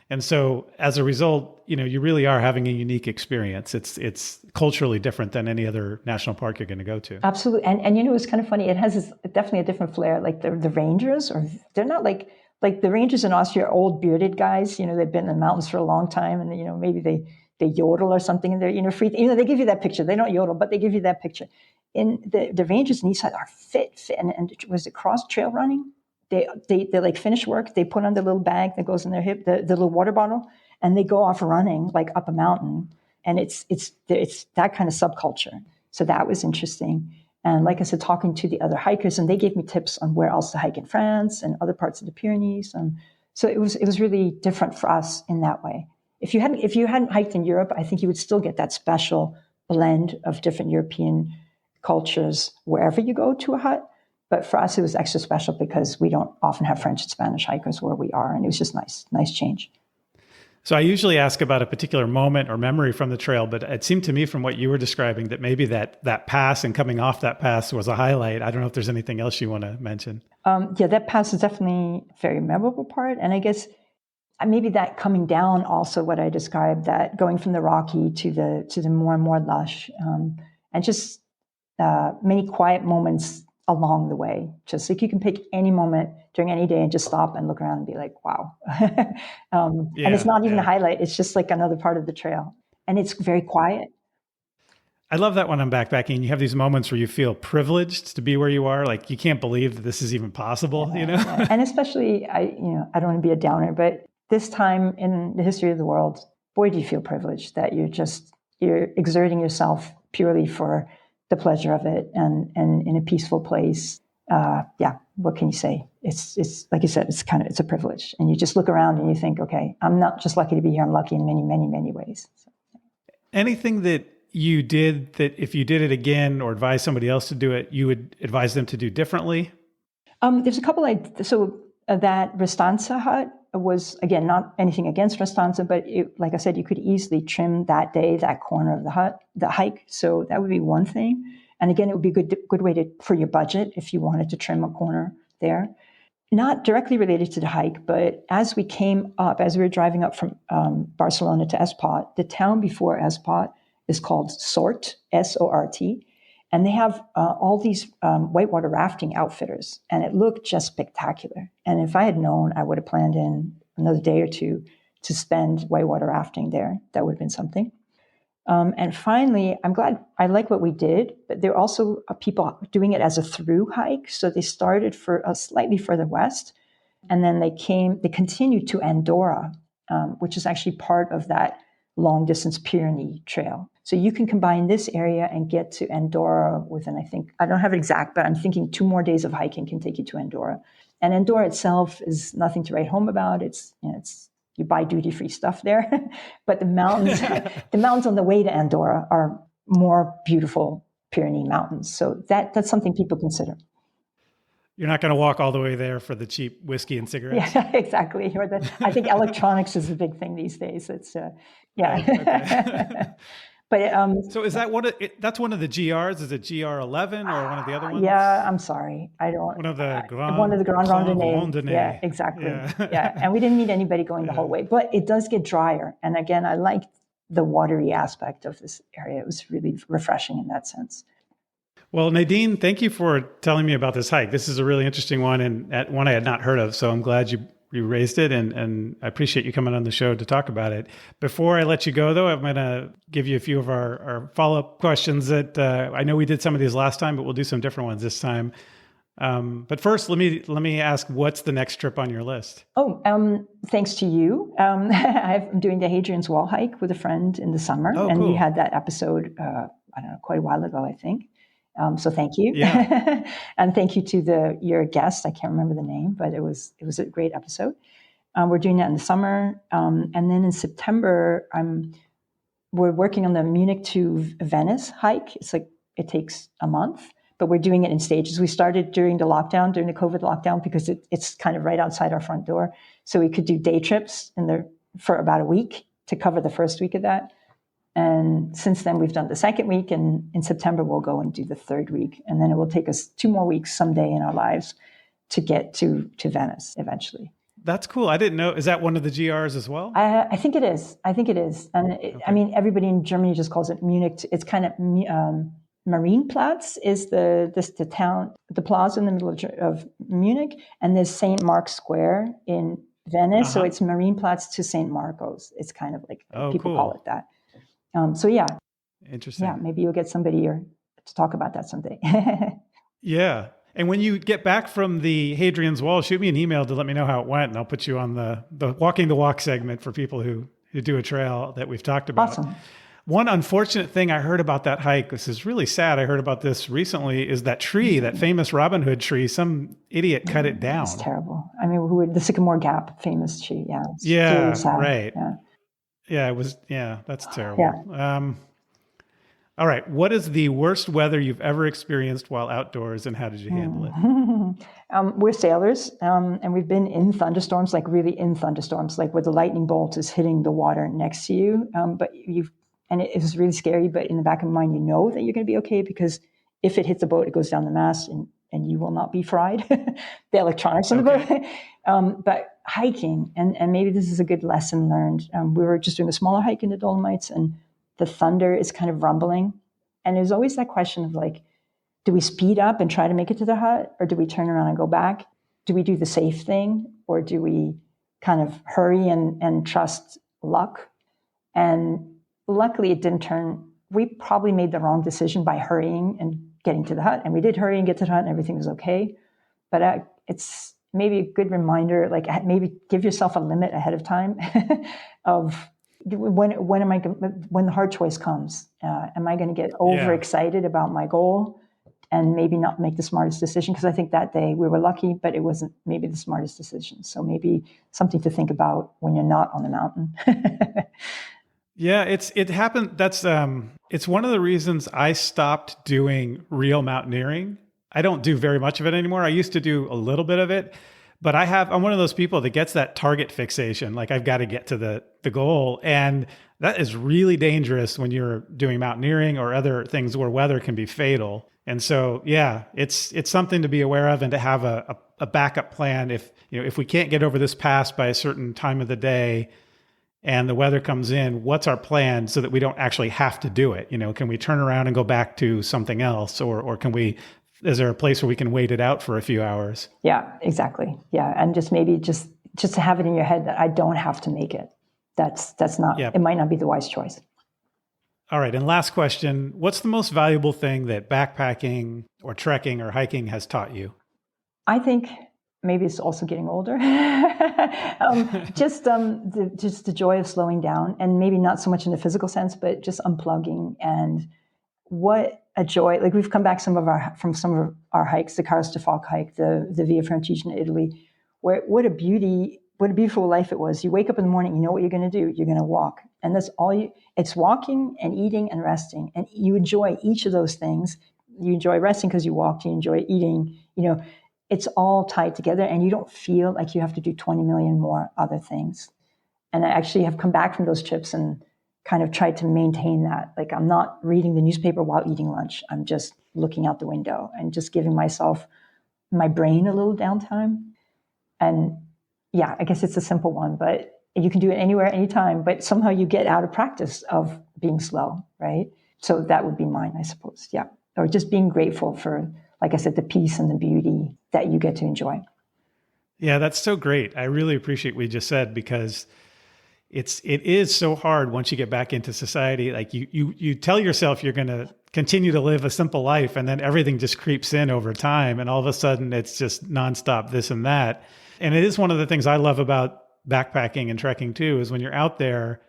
And so as a result, you really are having a unique experience. It's culturally different than any other national park you're going to go to. Absolutely. And it's kind of funny. It has definitely a different flair. Like the rangers, they're not like the rangers in Austria are old bearded guys. They've been in the mountains for a long time, and maybe they yodel or something, and they're free. They give you that picture. They don't yodel, but they give you that picture. In the rangers in Eastside are fit, and was it cross trail running? They like finish work, they put on the little bag that goes in their hip, the little water bottle, and they go off running like up a mountain. And it's that kind of subculture. So that was interesting. And like I said, talking to the other hikers, and they gave me tips on where else to hike in France and other parts of the Pyrenees. So it was really different for us in that way. If you hadn't hiked in Europe, I think you would still get that special blend of different European cultures wherever you go to a hut. But for us, it was extra special because we don't often have French and Spanish hikers where we are. And it was just nice change. So I usually ask about a particular moment or memory from the trail, but it seemed to me from what you were describing that maybe that pass and coming off that pass was a highlight. I don't know if there's anything else you want to mention. Yeah, that pass is definitely a very memorable part. And I guess maybe that coming down also what I described, that going from the rocky to the more and more lush, and just many quiet moments along the way. Just like you can pick any moment during any day and just stop and look around and be like, wow. And it's not even a highlight. It's just like another part of the trail. And it's very quiet. I love that when I'm backpacking, you have these moments where you feel privileged to be where you are. Like you can't believe that this is even possible, Yeah. And especially, I don't want to be a downer, but this time in the history of the world, boy, do you feel privileged that you're exerting yourself purely for the pleasure of it and in a peaceful place. What can you say? It's like you said, it's a privilege. And you just look around and you think, okay, I'm not just lucky to be here, I'm lucky in many, many, many ways. So. Anything that you did that if you did it again or advise somebody else to do it, you would advise them to do differently? There's a couple that Restanza hut was, again, not anything against Restanza, but like I said, you could easily trim that day, that corner of the hike. So that would be one thing. And again, it would be a good way for your budget if you wanted to trim a corner there. Not directly related to the hike, but as we were driving up from Barcelona to Espot, the town before Espot is called Sort, S-O-R-T. And they have all these whitewater rafting outfitters, and it looked just spectacular. And if I had known, I would have planned in another day or two to spend whitewater rafting there. That would have been something. And finally, I'm glad I like what we did, but there are also people doing it as a through hike. So they started for slightly further west, and then they continued to Andorra, which is actually part of that long distance Pyrenees trail. So you can combine this area and get to Andorra within, I don't have it exact, but I'm thinking 2 more days of hiking can take you to Andorra. And Andorra itself is nothing to write home about. It's you buy duty-free stuff there, but the mountains on the way to Andorra are more beautiful Pyrenees mountains. So that's something people consider. You're not going to walk all the way there for the cheap whiskey and cigarettes. Yeah, exactly. I think electronics is a big thing these days. It's Okay. But So is that that's one of the GRs? Is it GR11 or one of the other ones? yeah, I'm sorry. I don't. One of the One of the Grand Grand Randonnée. Yeah, Randonnée. exactly. Yeah. Yeah, and we didn't meet anybody going the whole Yeah. way, but it does get drier. And again, I liked the watery aspect of this area. It was really refreshing in that sense. Well, Nadine, thank you for telling me about this hike. This is a really interesting one and one I had not heard of. So I'm glad you raised it, and I appreciate you coming on the show to talk about it. Before I let you go, though, I'm going to give you a few of our follow-up questions that I know we did some of these last time, but we'll do some different ones this time. But first, let me ask, what's the next trip on your list? Oh, thanks to you. I'm doing the Hadrian's Wall hike with a friend in the summer, and cool. we had that episode, I don't know, quite a while ago, I think. So thank you. Yeah. And thank you to your guest. I can't remember the name, but it was a great episode. We're doing that in the summer. And then in September, we're working on the Munich to Venice hike. It takes a month, but we're doing it in stages. We started during the COVID lockdown, because it's kind of right outside our front door. So we could do day trips for about a week to cover the first week of that. And since then, we've done the second week, and in September, we'll go and do the third week. And then it will take us 2 more weeks someday in our lives to get to Venice eventually. That's cool. I didn't know. Is that one of the GRs as well? I think it is. And Okay. I mean, everybody in Germany just calls it Munich. It's kind of Marienplatz is the town, the plaza in the middle of Munich, and there's St. Mark's Square in Venice. So it's Marienplatz to St. Marcos. It's kind of like people call it that. So yeah. Interesting. Yeah, maybe you'll get somebody here to talk about that someday. Yeah. And when you get back from the Hadrian's Wall, shoot me an email to let me know how it went, and I'll put you on the Walking the Walk segment for people who do a trail that we've talked about. Awesome. One unfortunate thing I heard about that hike, this is really sad, I heard about this recently, is that tree, that famous Robin Hood tree, some idiot cut it down. It's terrible. I mean, the Sycamore Gap famous tree. Yeah. Yeah, really sad. right. Yeah. Yeah, it was. Yeah, that's terrible. Yeah. All right. What is the worst weather you've ever experienced while outdoors, and how did you handle it? We're sailors, and we've been in thunderstorms, like really in thunderstorms, like where the lightning bolt is hitting the water next to you. And it was really scary. But in the back of your mind, you know that you're going to be okay, because if it hits the boat, it goes down the mast, and you will not be fried. The electronics on the boat. But hiking, and maybe this is a good lesson learned. We were just doing a smaller hike in the Dolomites, and the thunder is kind of rumbling. And there's always that question of like, do we speed up and try to make it to the hut, or do we turn around and go back? Do we do the safe thing, or do we kind of hurry and trust luck? And luckily it didn't turn. We probably made the wrong decision by hurrying and getting to the hut. And we did hurry and get to the hut, and everything was okay. But it's maybe a good reminder, like maybe give yourself a limit ahead of time of when the hard choice comes, am I going to get overexcited about my goal and maybe not make the smartest decision? Because I think that day we were lucky, but it wasn't maybe the smartest decision. So maybe something to think about when you're not on the mountain. Yeah, it happened. That's it's one of the reasons I stopped doing real mountaineering. I don't do very much of it anymore. I used to do a little bit of it, but I'm one of those people that gets that target fixation. Like I've got to get to the goal. And that is really dangerous when you're doing mountaineering or other things where weather can be fatal. And so, yeah, it's something to be aware of and to have a backup plan. If we can't get over this pass by a certain time of the day and the weather comes in, what's our plan so that we don't actually have to do it? Can we turn around and go back to something else, or is there a place where we can wait it out for a few hours? Yeah, exactly. Yeah. And just maybe just to have it in your head that I don't have to make it. That's not, It might not be the wise choice. All right. And last question, what's the most valuable thing that backpacking or trekking or hiking has taught you? I think maybe it's also getting older. Just the joy of slowing down, and maybe not so much in the physical sense, but just unplugging. And what a joy! Like we've come back from some of our hikes, the Carros de Foc hike, the Via Francigena in Italy, where what a beautiful life it was. You wake up in the morning, you know what you're going to do. You're going to walk, and that's all it's walking and eating and resting, and you enjoy each of those things. You enjoy resting because you walked. You enjoy eating. It's all tied together, and you don't feel like you have to do 20 million more other things. And I actually have come back from those trips, and kind of tried to maintain that. Like, I'm not reading the newspaper while eating lunch. I'm just looking out the window and just giving my brain a little downtime. And yeah, I guess it's a simple one, but you can do it anywhere, anytime, but somehow you get out of practice of being slow, right? So that would be mine, I suppose. Yeah. Or just being grateful for, like I said, the peace and the beauty that you get to enjoy. Yeah, that's so great. I really appreciate what you just said, because it is so hard once you get back into society. Like you tell yourself you're going to continue to live a simple life, and then everything just creeps in over time. And all of a sudden it's just nonstop this and that. And it is one of the things I love about backpacking and trekking too, is when you're out there,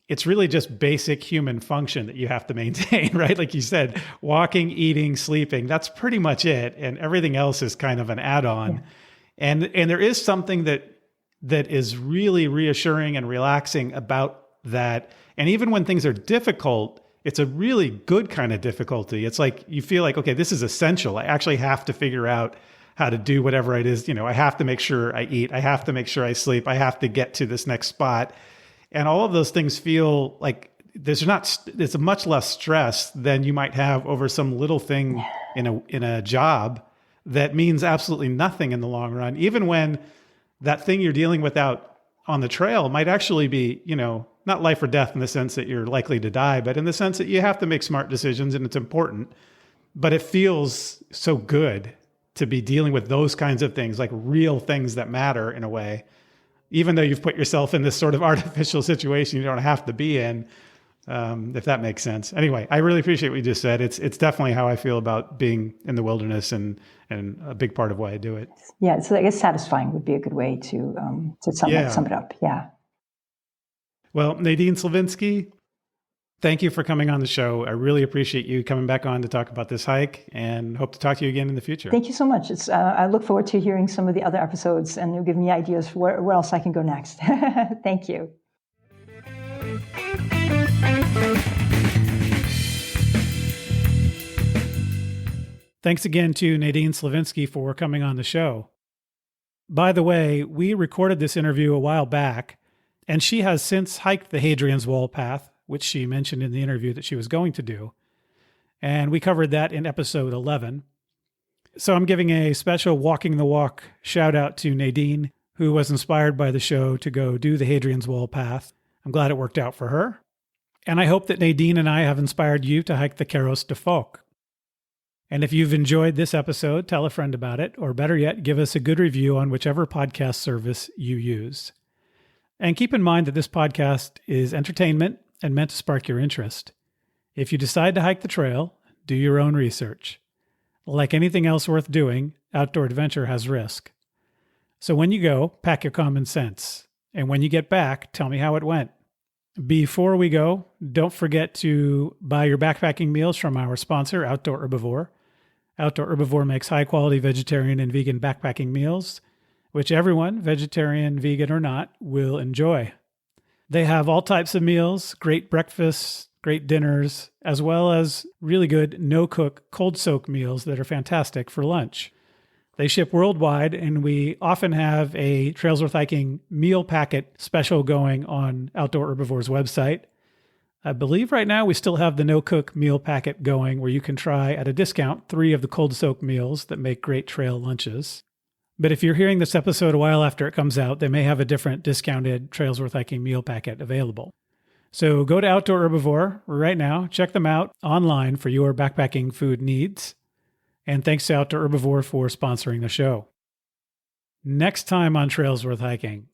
it's really just basic human function that you have to maintain, right? Like you said, walking, eating, sleeping, that's pretty much it. And everything else is kind of an add-on. Yeah. And there is something that is really reassuring and relaxing about that. And even when things are difficult, it's a really good kind of difficulty. It's like you feel like, okay, this is essential. I actually have to figure out how to do whatever it is. I have to make sure I eat. I have to make sure I sleep. I have to get to this next spot. And all of those things feel like there's a much less stress than you might have over some little thing in a job that means absolutely nothing in the long run, even when that thing you're dealing with out on the trail might actually be, not life or death in the sense that you're likely to die, but in the sense that you have to make smart decisions and it's important. But it feels so good to be dealing with those kinds of things, like real things that matter in a way, even though you've put yourself in this sort of artificial situation you don't have to be in, if that makes sense. Anyway, I really appreciate what you just said. It's definitely how I feel about being in the wilderness and a big part of why I do it. Yeah, so I guess satisfying would be a good way to sum it up. Yeah. Well, Nadine Slavinski, thank you for coming on the show. I really appreciate you coming back on to talk about this hike, and hope to talk to you again in the future. Thank you so much. I look forward to hearing some of the other episodes, and you'll give me ideas for where else I can go next. Thank you. Thanks again to Nadine Slavinski for coming on the show. By the way, we recorded this interview a while back, and she has since hiked the Hadrian's Wall path, which she mentioned in the interview that she was going to do. And we covered that in episode 11. So I'm giving a special Walking the Walk shout out to Nadine, who was inspired by the show to go do the Hadrian's Wall path. I'm glad it worked out for her. And I hope that Nadine and I have inspired you to hike the Carros de Foc. And if you've enjoyed this episode, tell a friend about it, or better yet, give us a good review on whichever podcast service you use. And keep in mind that this podcast is entertainment and meant to spark your interest. If you decide to hike the trail, do your own research. Like anything else worth doing, outdoor adventure has risk. So when you go, pack your common sense. And when you get back, tell me how it went. Before we go, don't forget to buy your backpacking meals from our sponsor, Outdoor Herbivore. Outdoor Herbivore makes high-quality vegetarian and vegan backpacking meals, which everyone, vegetarian, vegan, or not, will enjoy. They have all types of meals, great breakfasts, great dinners, as well as really good no-cook, cold-soak meals that are fantastic for lunch. They ship worldwide, and we often have a Trails Worth Hiking meal packet special going on Outdoor Herbivore's website. I believe right now we still have the no-cook meal packet going, where you can try at a discount 3 of the cold-soak meals that make great trail lunches. But if you're hearing this episode a while after it comes out, they may have a different discounted Trails Worth Hiking meal packet available. So go to Outdoor Herbivore right now, check them out online for your backpacking food needs. And thanks to Outdoor Herbivore for sponsoring the show. Next time on Trails Worth Hiking,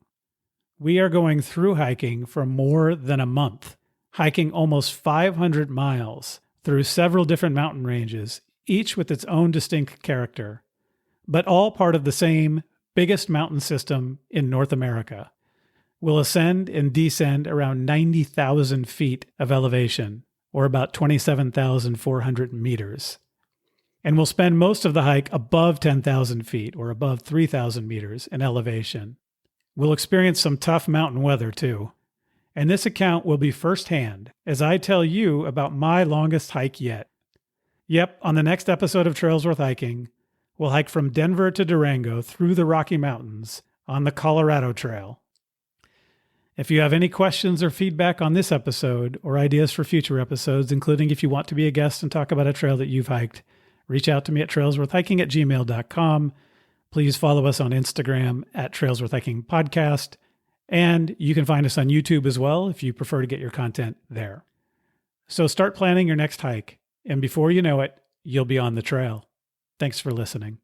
we are going through hiking for more than a month, hiking almost 500 miles through several different mountain ranges, each with its own distinct character, but all part of the same biggest mountain system in North America. We'll ascend and descend around 90,000 feet of elevation, or about 27,400 meters. And we'll spend most of the hike above 10,000 feet, or above 3,000 meters in elevation. We'll experience some tough mountain weather too. And this account will be firsthand as I tell you about my longest hike yet. Yep, on the next episode of Trails Worth Hiking, we'll hike from Denver to Durango through the Rocky Mountains on the Colorado Trail. If you have any questions or feedback on this episode or ideas for future episodes, including if you want to be a guest and talk about a trail that you've hiked, reach out to me at trailsworthhiking@gmail.com. Please follow us on Instagram at Trailsworthhiking Podcast. And you can find us on YouTube as well if you prefer to get your content there. So start planning your next hike. And before you know it, you'll be on the trail. Thanks for listening.